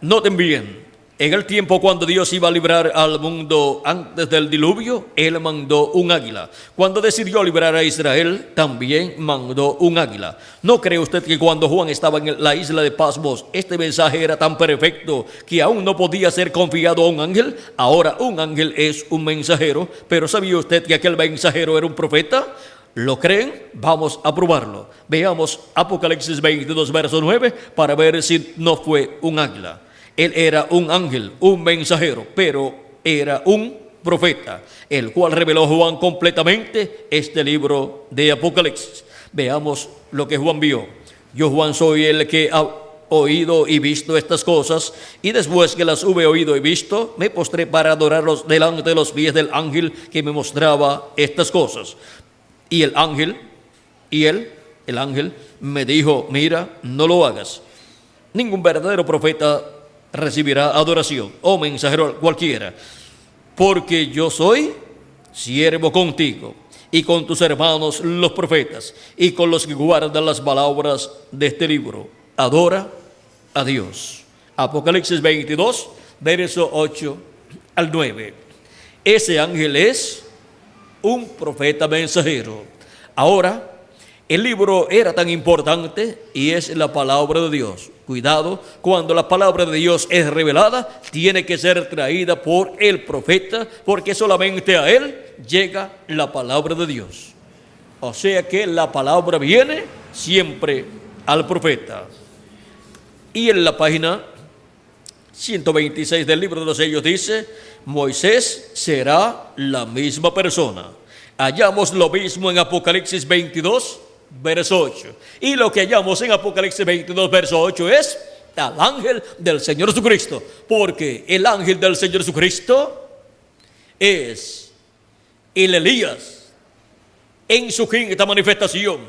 noten bien, en el tiempo cuando Dios iba a librar al mundo antes del diluvio, Él mandó un águila. Cuando decidió librar a Israel, también mandó un águila. ¿No cree usted que cuando Juan estaba en la isla de Patmos, este mensaje era tan perfecto que aún no podía ser confiado a un ángel? Ahora un ángel es un mensajero, pero ¿sabía usted que aquel mensajero era un profeta? ¿Lo creen? Vamos a probarlo. Veamos Apocalipsis 22, verso 9, para ver si no fue un águila. Él era un ángel, un mensajero, pero era un profeta, el cual reveló Juan completamente este libro de Apocalipsis. Veamos lo que Juan vio. Yo, Juan, soy el que ha oído y visto estas cosas, y después que las hube oído y visto, me postré para adorarlos delante de los pies del ángel que me mostraba estas cosas. Y el ángel me dijo: mira, no lo hagas. Ningún verdadero profeta recibirá adoración, o mensajero cualquiera, porque yo soy siervo contigo y con tus hermanos los profetas y con los que guardan las palabras de este libro. Adora a Dios. Apocalipsis 22, verso 8 al 9. Ese ángel es un profeta mensajero. Ahora, el libro era tan importante y es la palabra de Dios. Cuidado, cuando la palabra de Dios es revelada, tiene que ser traída por el profeta, porque solamente a él llega la palabra de Dios. O sea que la palabra viene siempre al profeta. Y en la página 126 del libro de los sellos dice: Moisés será la misma persona. Hallamos lo mismo en Apocalipsis 22, verso 8. Y lo que hallamos en Apocalipsis 22, verso 8 es al ángel del Señor Jesucristo. Porque el ángel del Señor Jesucristo es el Elías en su quinta manifestación,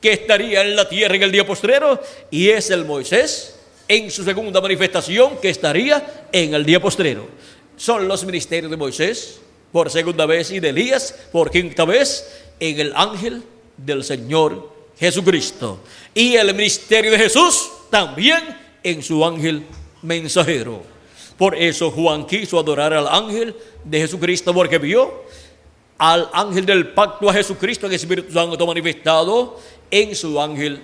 que estaría en la tierra en el día postrero, y es el Moisés en su segunda manifestación, que estaría en el día postrero. Son los ministerios de Moisés por segunda vez y de Elías por quinta vez en el ángel del Señor Jesucristo. Y el ministerio de Jesús también en su ángel mensajero. Por eso Juan quiso adorar al ángel de Jesucristo, porque vio al ángel del pacto, a Jesucristo en el Espíritu Santo manifestado en su ángel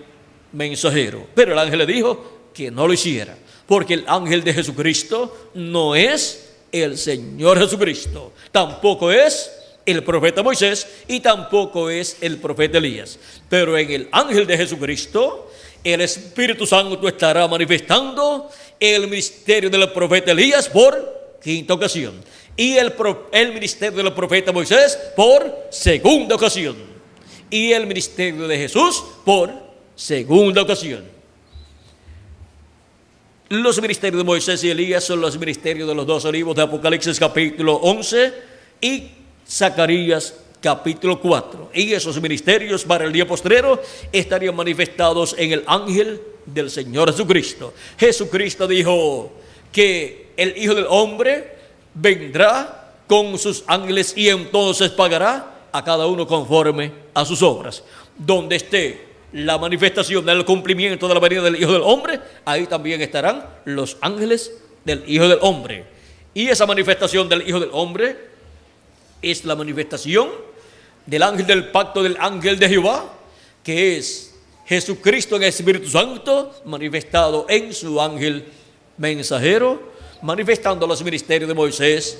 mensajero. Pero el ángel le dijo que no lo hiciera, porque el ángel de Jesucristo no es el Señor Jesucristo, tampoco es el profeta Moisés y tampoco es el profeta Elías. Pero en el ángel de Jesucristo, el Espíritu Santo estará manifestando el ministerio del profeta Elías por quinta ocasión, y el ministerio del profeta Moisés por segunda ocasión, y el ministerio de Jesús por segunda ocasión. Los ministerios de Moisés y Elías son los ministerios de los dos olivos de Apocalipsis capítulo 11 y Zacarías capítulo 4. Y esos ministerios para el día postrero estarían manifestados en el ángel del Señor Jesucristo. Jesucristo dijo que el Hijo del Hombre vendrá con sus ángeles y entonces pagará a cada uno conforme a sus obras. Donde esté la manifestación del cumplimiento de la venida del Hijo del Hombre, ahí también estarán los ángeles del Hijo del Hombre. Y esa manifestación del Hijo del Hombre es la manifestación del ángel del pacto, del ángel de Jehová, que es Jesucristo en el Espíritu Santo, manifestado en su ángel mensajero, manifestando los ministerios de Moisés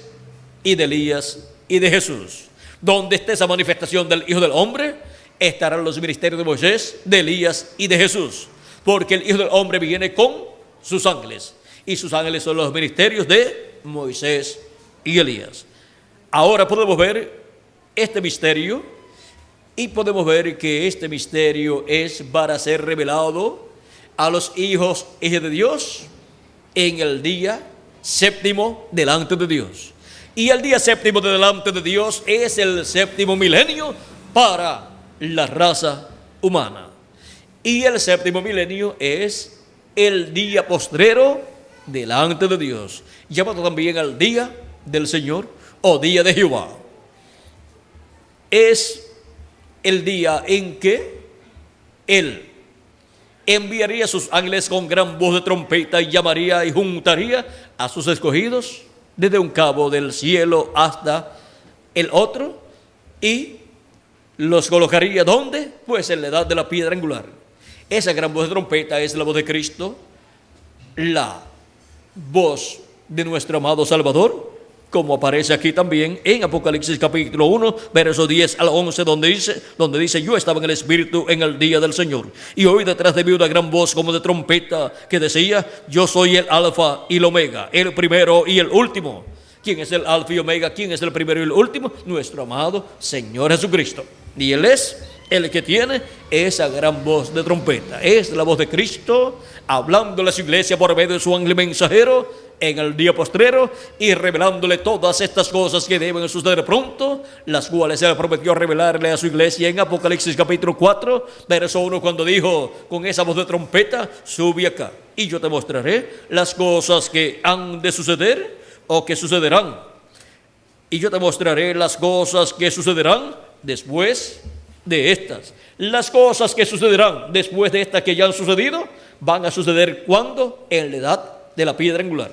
y de Elías y de Jesús. Donde esté esa manifestación del Hijo del Hombre, estarán los ministerios de Moisés, de Elías y de Jesús, porque el Hijo del Hombre viene con sus ángeles, y sus ángeles son los ministerios de Moisés y Elías. Ahora podemos ver este misterio Y podemos ver que este misterio es para ser revelado a los hijos de Dios en el día séptimo delante de Dios. Y el día séptimo delante de Dios es el séptimo milenio para la raza humana. Y el séptimo milenio es el día postrero delante de Dios, llamado también al día del Señor o día de Jehová. Es el día en que Él enviaría a sus ángeles con gran voz de trompeta y llamaría y juntaría a sus escogidos desde un cabo del cielo hasta el otro, y los colocaría ¿dónde? Pues en la edad de la piedra angular. Esa gran voz de trompeta es la voz de Cristo, la voz de nuestro amado Salvador, como aparece aquí también en Apocalipsis capítulo 1, versos 10 al 11, donde dice: yo estaba en el Espíritu en el día del Señor, y oí detrás de mí una gran voz como de trompeta que decía: yo soy el Alfa y el Omega, el primero y el último. ¿Quién es el Alfa y Omega? ¿Quién es el primero y el último? Nuestro amado Señor Jesucristo. Y Él es el que tiene esa gran voz de trompeta. Es la voz de Cristo hablándole a su iglesia por medio de su ángel mensajero en el día postrero y revelándole todas estas cosas que deben suceder pronto, las cuales Él prometió revelarle a su iglesia en Apocalipsis capítulo 4, verso 1, cuando dijo con esa voz de trompeta: sube acá y yo te mostraré las cosas que han de suceder o que sucederán. Y yo te mostraré las cosas que sucederán después de estas. Las cosas que sucederán después de estas que ya han sucedido van a suceder ¿cuándo? En la edad de la piedra angular.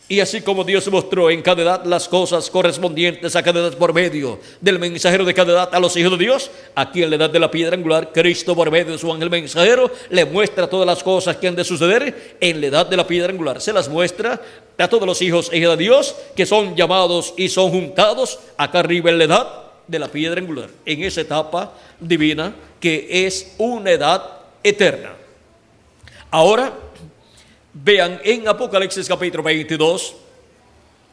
Y así como Dios mostró en cada edad las cosas correspondientes a cada edad por medio del mensajero de cada edad a los hijos de Dios, aquí en la edad de la piedra angular, Cristo por medio de su ángel mensajero le muestra todas las cosas que han de suceder en la edad de la piedra angular. Se las muestra a todos los hijos e hijas de Dios que son llamados y son juntados acá arriba en la edad de la piedra angular, en esa etapa divina que es una edad eterna. Ahora vean en Apocalipsis capítulo 22,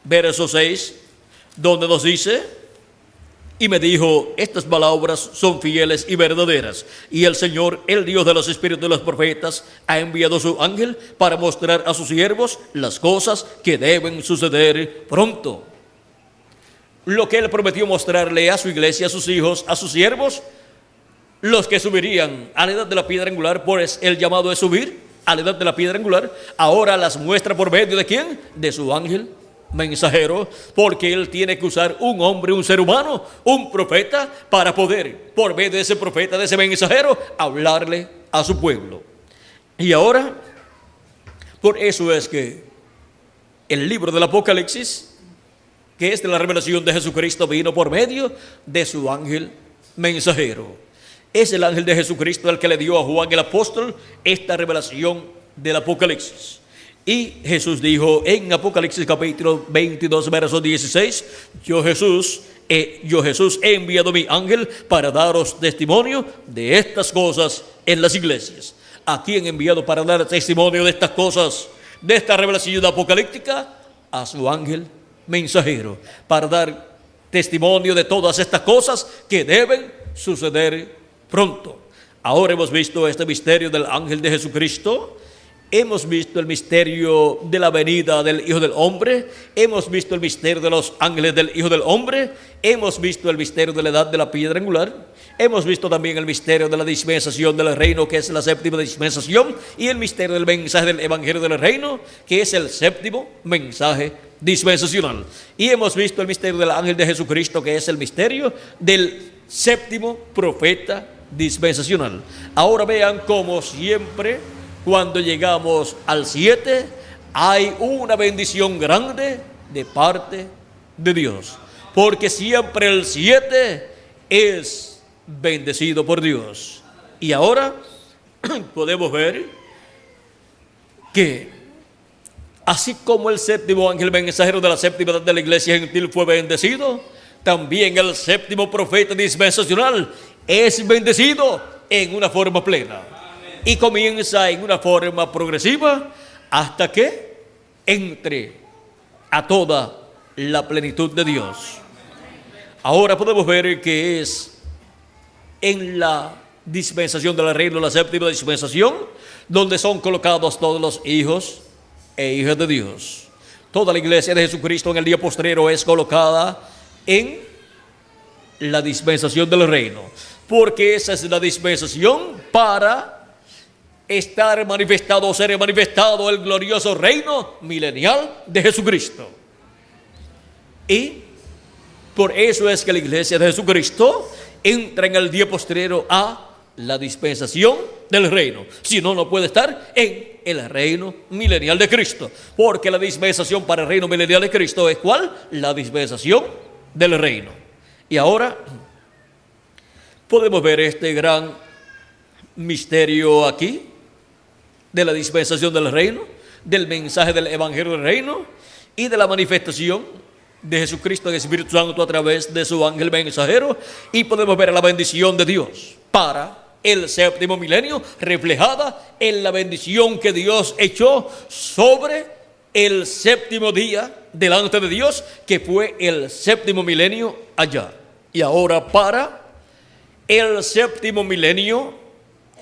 verso 6, donde nos dice: y me dijo, estas palabras son fieles y verdaderas, y el Señor, el Dios de los espíritus de los profetas, ha enviado su ángel para mostrar a sus siervos las cosas que deben suceder pronto. Lo que Él prometió mostrarle a su iglesia, a sus hijos, a sus siervos, los que subirían a la edad de la piedra angular, pues el llamado es subir a la edad de la piedra angular, ahora las muestra por medio de ¿quién? De su ángel mensajero, porque Él tiene que usar un hombre, un ser humano, un profeta, para poder, por medio de ese profeta, de ese mensajero, hablarle a su pueblo. Y ahora, por eso es que el libro del Apocalipsis, que es de la revelación de Jesucristo, vino por medio de su ángel mensajero. Es el ángel de Jesucristo el que le dio a Juan el apóstol esta revelación del Apocalipsis. Y Jesús dijo en Apocalipsis capítulo 22, verso 16: yo Jesús he enviado mi ángel para daros testimonio de estas cosas en las iglesias. ¿A quién he enviado para dar testimonio de estas cosas, de esta revelación apocalíptica? A su ángel mensajero, para dar testimonio de todas estas cosas que deben suceder pronto. Ahora hemos visto este misterio del ángel de Jesucristo, hemos visto el misterio de la venida del Hijo del Hombre, hemos visto el misterio de los ángeles del Hijo del Hombre, hemos visto el misterio de la edad de la piedra angular, hemos visto también el misterio de la dispensación del reino, que es la séptima dispensación, y el misterio del mensaje del evangelio del reino, que es el séptimo mensaje dispensacional. Y hemos visto el misterio del ángel de Jesucristo, que es el misterio del séptimo profeta dispensacional. Ahora vean cómo siempre cuando llegamos al 7 hay una bendición grande de parte de Dios, porque siempre el 7 es bendecido por Dios. Y ahora podemos ver que así como el séptimo ángel mensajero de la séptima edad de la iglesia gentil fue bendecido, también el séptimo profeta dispensacional es bendecido en una forma plena. Y comienza en una forma progresiva hasta que entre a toda la plenitud de Dios. Ahora podemos ver que es en la dispensación del reino, la séptima dispensación, donde son colocados todos los hijos e hijas de Dios. Toda la iglesia de Jesucristo en el día postrero es colocada en la dispensación del reino, porque esa es la dispensación para estar manifestado o ser manifestado el glorioso reino milenial de Jesucristo. Y por eso es que la iglesia de Jesucristo entra en el día postrero a la dispensación del reino. Si no, no puede estar en el reino milenial de Cristo, porque la dispensación para el reino milenial de Cristo es ¿cuál? La dispensación del reino. Y ahora podemos ver este gran misterio aquí de la dispensación del reino, del mensaje del evangelio del reino y de la manifestación de Jesucristo en el Espíritu Santo a través de su ángel mensajero, y podemos ver la bendición de Dios para el séptimo milenio reflejada en la bendición que Dios echó sobre el séptimo día delante de Dios, que fue el séptimo milenio allá. Y ahora para el séptimo milenio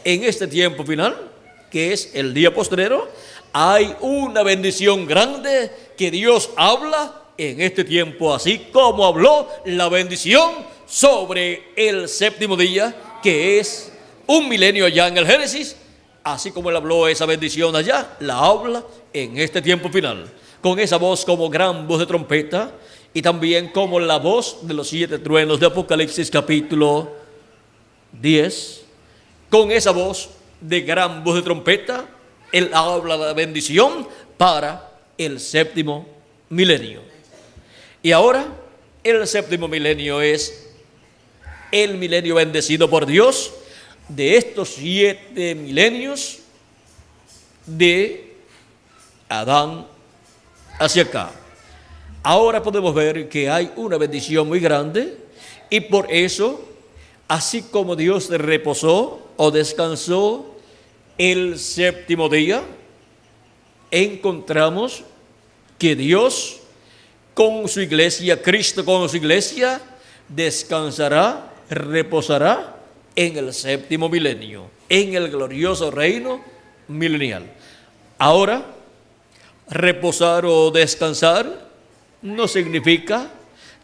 en este tiempo final, que es el día postrero, hay una bendición grande que Dios habla en este tiempo, así como habló la bendición sobre el séptimo día, que es un milenio allá en el Génesis. Así como él habló esa bendición allá, la habla en este tiempo final, con esa voz como gran voz de trompeta, y también como la voz de los 7 truenos de Apocalipsis capítulo 10. Con esa voz de gran voz de trompeta, él habla la bendición para el séptimo milenio. Y ahora el séptimo milenio es el milenio bendecido por Dios de estos 7 milenios de Adán hacia acá. Ahora podemos ver que hay una bendición muy grande, y por eso, así como Dios reposó o descansó el séptimo día, encontramos que Dios con su iglesia, Cristo con su iglesia, descansará, reposará en el séptimo milenio, en el glorioso reino milenial. Ahora, reposar o descansar no significa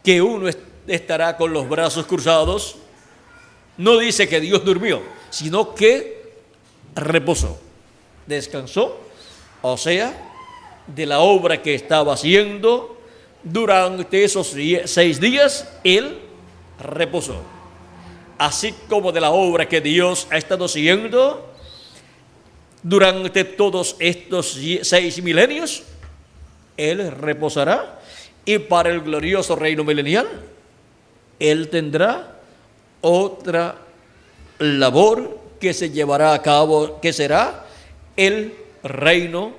que uno estará con los brazos cruzados. No dice que Dios durmió, sino que reposó, descansó, o sea, de la obra que estaba haciendo durante esos 6 días, él reposó. Así como de la obra que Dios ha estado haciendo durante todos estos 6 milenios, él reposará, y para el glorioso reino milenial, él tendrá otra labor que se llevará a cabo, que será el reino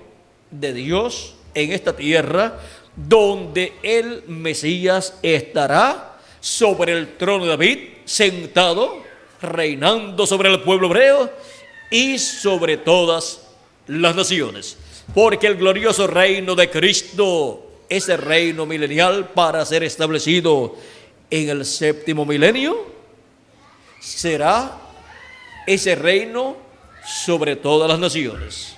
de Dios en esta tierra, donde el Mesías estará sobre el trono de David, sentado, reinando sobre el pueblo hebreo y sobre todas las naciones. Porque el glorioso reino de Cristo, ese reino milenial para ser establecido en el séptimo milenio, será ese reino sobre todas las naciones.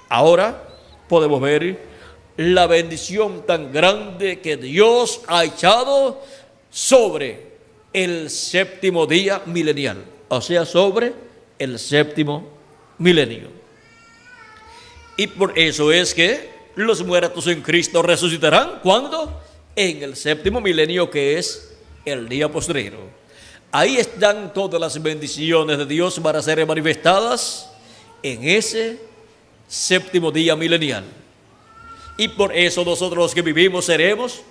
Ahora podemos ver la bendición tan grande que Dios ha echado sobre el séptimo día milenial, o sea, sobre el séptimo milenio. Y por eso es que los muertos en Cristo resucitarán. ¿Cuándo? En el séptimo milenio, que es el día postrero. Ahí están todas las bendiciones de Dios para ser manifestadas en ese séptimo día milenial. Y por eso nosotros los que vivimos seremos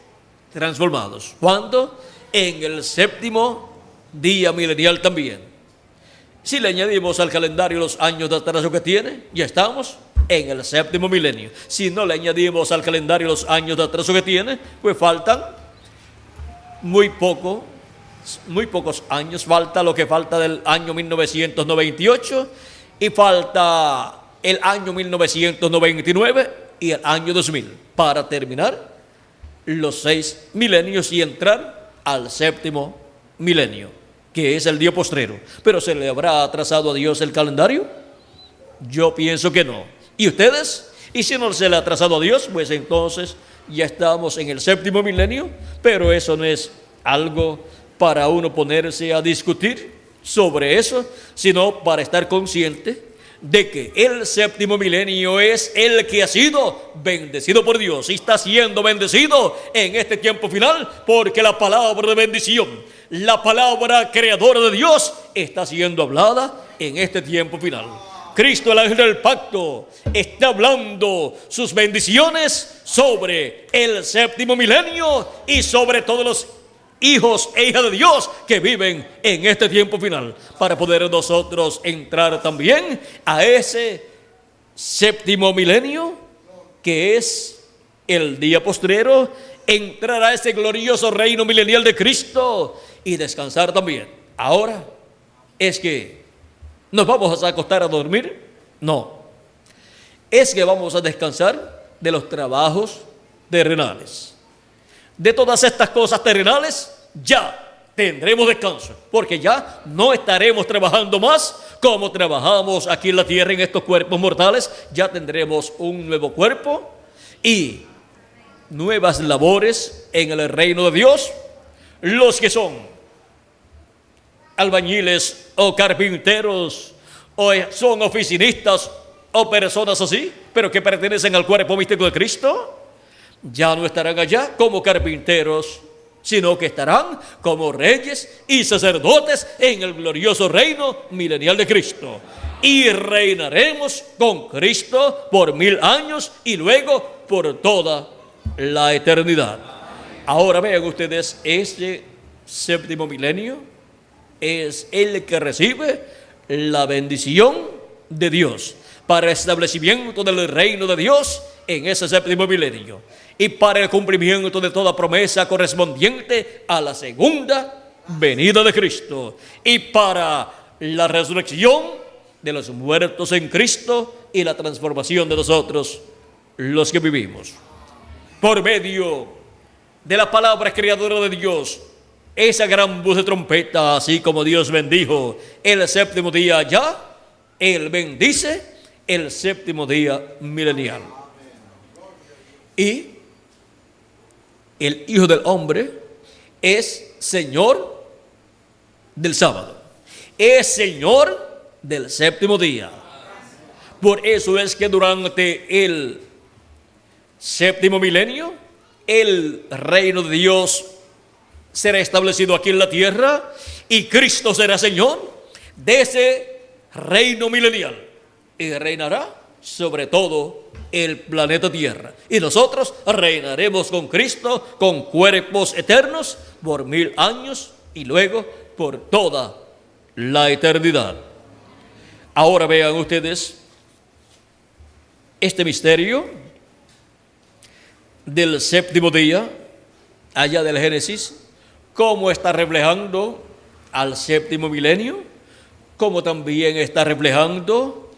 transformados. ¿Cuándo? En el séptimo día milenial también. Si le añadimos al calendario los años de atraso que tiene, ya estamos en el séptimo milenio. Si no le añadimos al calendario los años de atraso que tiene, pues faltan muy pocos años. Falta lo que falta del año 1998, y falta el año 1999 y el año 2000 para terminar los 6 milenios y entrar al séptimo milenio. que es el día postrero. Pero ¿se le habrá atrasado a Dios el calendario? Yo pienso que no. ¿Y ustedes? Y si no se le ha atrasado a Dios, pues entonces ya estamos en el séptimo milenio, pero eso no es algo para uno ponerse a discutir sobre eso, sino para estar consciente de que el séptimo milenio es el que ha sido bendecido por Dios y está siendo bendecido en este tiempo final, porque la palabra de bendición, la palabra creadora de Dios, está siendo hablada en este tiempo final. Cristo, el ángel del pacto, está hablando sus bendiciones sobre el séptimo milenio y sobre todos los hijos e hijas de Dios que viven en este tiempo final, para poder nosotros entrar también a ese séptimo milenio que es el día postrero, entrar a ese glorioso reino milenial de Cristo y descansar también. Ahora es que ¿nos vamos a acostar a dormir? No. Es que vamos a descansar de los trabajos terrenales. De todas estas cosas terrenales ya tendremos descanso, porque ya no estaremos trabajando más como trabajamos aquí en la tierra en estos cuerpos mortales. Ya tendremos un nuevo cuerpo y nuevas labores en el reino de Dios. Los que son albañiles o carpinteros o son oficinistas o personas así, pero que pertenecen al cuerpo místico de Cristo, ya no estarán allá como carpinteros, sino que estarán como reyes y sacerdotes en el glorioso reino milenial de Cristo. Y reinaremos con Cristo por 1000 años y luego por toda la eternidad. Ahora vean ustedes, este séptimo milenio es el que recibe la bendición de Dios para el establecimiento del reino de Dios en ese séptimo milenio y para el cumplimiento de toda promesa correspondiente a la segunda venida de Cristo y para la resurrección de los muertos en Cristo y la transformación de nosotros los que vivimos. Por medio de la palabra creadora de Dios, esa gran voz de trompeta, así como Dios bendijo el séptimo día ya, Él bendice el séptimo día milenial. Y el Hijo del Hombre es Señor del sábado, es Señor del séptimo día. Por eso es que durante el séptimo milenio, el reino de Dios será establecido aquí en la tierra y Cristo será Señor de ese reino milenial y reinará sobre todo el planeta Tierra. Y nosotros reinaremos con Cristo con cuerpos eternos por 1000 años y luego por toda la eternidad. Ahora vean ustedes este misterio del séptimo día, allá del Génesis, cómo está reflejando al séptimo milenio, cómo también está reflejando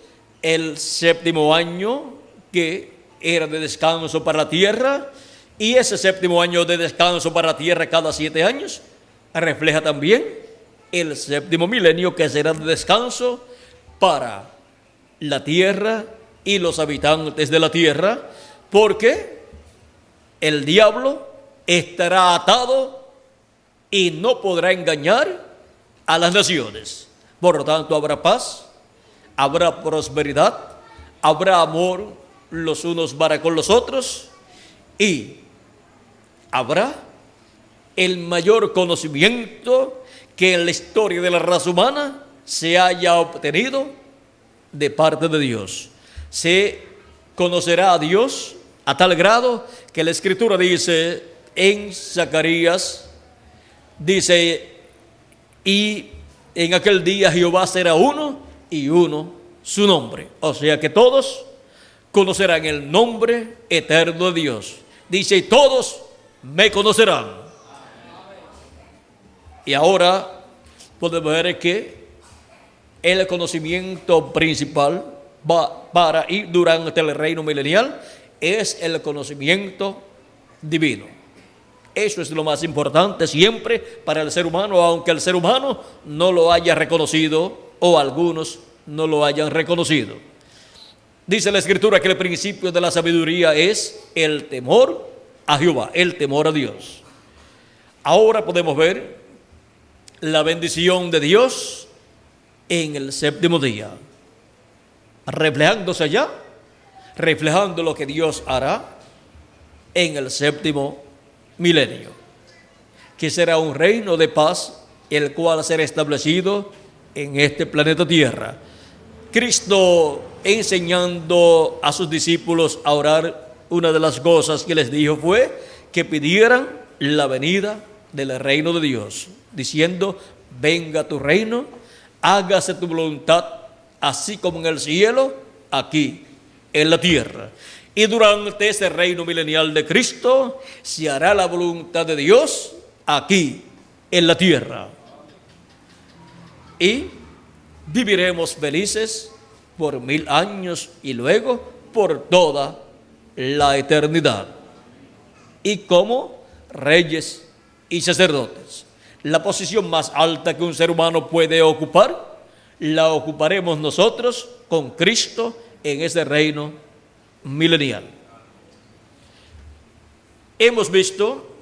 el séptimo año que era de descanso para la tierra, y ese séptimo año de descanso para la tierra cada 7 años refleja también el séptimo milenio que será de descanso para la tierra y los habitantes de la tierra, porque el diablo estará atado y no podrá engañar a las naciones. Por lo tanto, habrá paz, habrá prosperidad, habrá amor los unos para con los otros y habrá el mayor conocimiento que en la historia de la raza humana se haya obtenido de parte de Dios. Se conocerá a Dios a tal grado que la Escritura dice en Zacarías, dice, y en aquel día Jehová será uno y uno su nombre. O sea que todos conocerán el nombre eterno de Dios. Dice, y todos me conocerán. Y ahora podemos ver que el conocimiento principal para y durante el reino milenial es el conocimiento divino. Eso es lo más importante siempre para el ser humano, aunque el ser humano no lo haya reconocido o algunos no lo hayan reconocido. Dice la Escritura que el principio de la sabiduría es el temor a Jehová, el temor a Dios. Ahora podemos ver la bendición de Dios en el séptimo día, reflejándose allá, reflejando lo que Dios hará en el séptimo milenio, que será un reino de paz, el cual será establecido en este planeta Tierra. Cristo, enseñando a sus discípulos a orar, una de las cosas que les dijo fue que pidieran la venida del reino de Dios, diciendo: venga tu reino, hágase tu voluntad, así como en el cielo, aquí en la tierra. Y durante ese reino milenial de Cristo se hará la voluntad de Dios aquí en la tierra. Y viviremos felices por 1000 años y luego por toda la eternidad. Y como reyes y sacerdotes, la posición más alta que un ser humano puede ocupar, la ocuparemos nosotros con Cristo en ese reino milenial. Hemos visto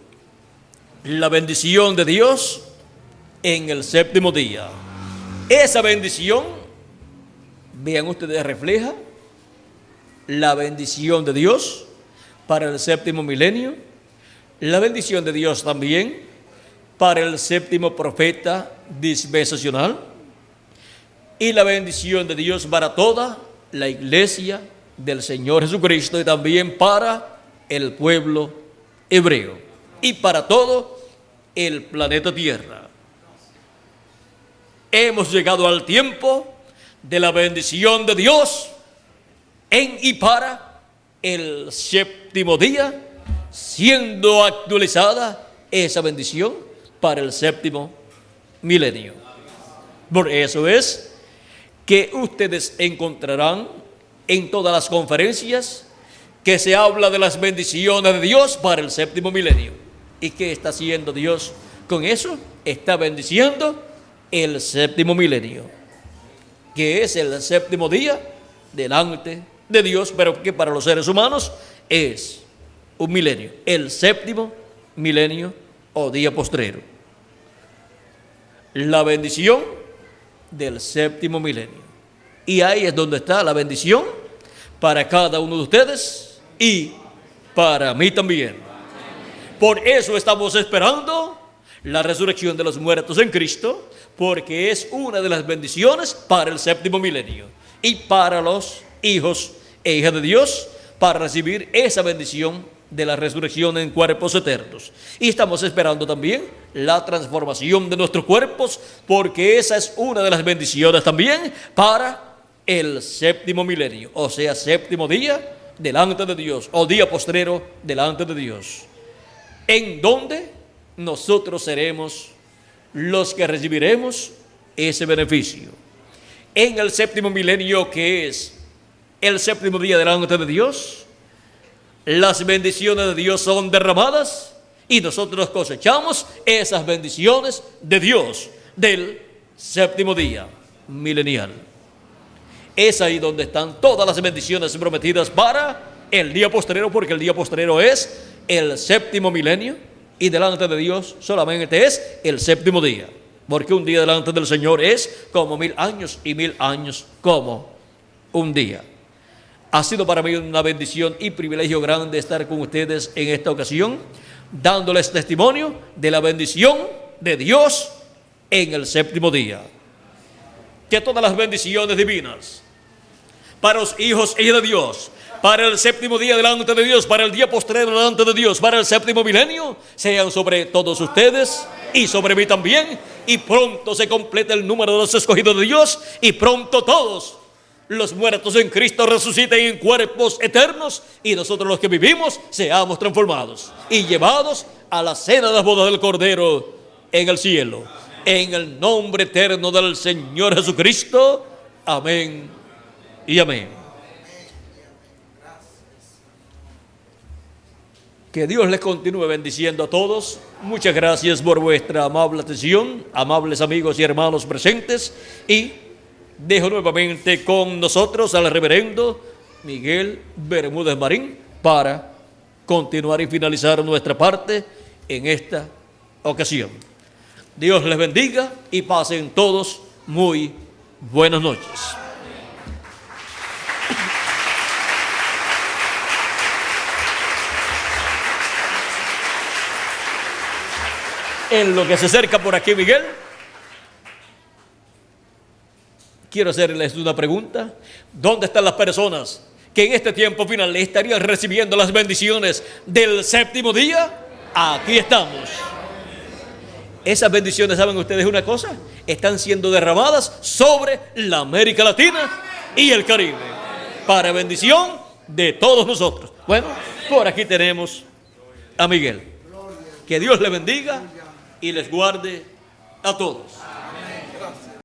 la bendición de Dios en el séptimo día. Esa bendición, vean ustedes, refleja la bendición de Dios para el séptimo milenio, la bendición de Dios también para el séptimo profeta dispensacional y la bendición de Dios para toda la iglesia del Señor Jesucristo y también para el pueblo hebreo y para todo el planeta Tierra. Hemos llegado al tiempo de la bendición de Dios en y para el séptimo día, siendo actualizada esa bendición para el séptimo milenio. Por eso es que ustedes encontrarán en todas las conferencias que se habla de las bendiciones de Dios para el séptimo milenio. ¿Y qué está haciendo Dios con eso? Está bendiciendo el séptimo milenio, que es el séptimo día delante de Dios, pero que para los seres humanos es un milenio, el séptimo milenio o día postrero. La bendición del séptimo milenio. Y ahí es donde está la bendición para cada uno de ustedes y para mí también. Por eso estamos esperando la resurrección de los muertos en Cristo, porque es una de las bendiciones para el séptimo milenio y para los hijos e hijas de Dios, para recibir esa bendición de la resurrección en cuerpos eternos. Y estamos esperando también la transformación de nuestros cuerpos, porque esa es una de las bendiciones también para el séptimo milenio, o sea, séptimo día delante de Dios, o día postrero delante de Dios, en donde nosotros seremos los que recibiremos ese beneficio. En el séptimo milenio, que es el séptimo día delante de Dios, las bendiciones de Dios son derramadas y nosotros cosechamos esas bendiciones de Dios del séptimo día milenial. Es ahí donde están todas las bendiciones prometidas para el día postrero, porque el día postrero es el séptimo milenio y delante de Dios solamente es el séptimo día, porque un día delante del Señor es como 1000 años y 1000 años como un día. Ha sido para mí una bendición y privilegio grande estar con ustedes en esta ocasión, dándoles testimonio de la bendición de Dios en el séptimo día. Que todas las bendiciones divinas para los hijos y de Dios, para el séptimo día delante de Dios, para el día postrero delante de Dios, para el séptimo milenio, sean sobre todos ustedes y sobre mí también, y pronto se completa el número de los escogidos de Dios, y pronto todos los muertos en Cristo resuciten en cuerpos eternos, y nosotros los que vivimos seamos transformados y llevados a la cena de las bodas del Cordero en el cielo. En el nombre eterno del Señor Jesucristo. Amén y amén. Que Dios les continúe bendiciendo a todos. Muchas gracias por vuestra amable atención, amables amigos y hermanos presentes. Y dejo nuevamente con nosotros al reverendo Miguel Bermúdez Marín para continuar y finalizar nuestra parte en esta ocasión. Dios les bendiga y pasen todos muy buenas noches. En lo que se acerca por aquí Miguel, quiero hacerles una pregunta. ¿Dónde están las personas que en este tiempo final estarían recibiendo las bendiciones del séptimo día? Aquí estamos. Esas bendiciones, ¿saben ustedes una cosa? Están siendo derramadas sobre la América Latina y el Caribe, para bendición de todos nosotros. Bueno, por aquí tenemos a Miguel. Que Dios le bendiga y les guarde a todos.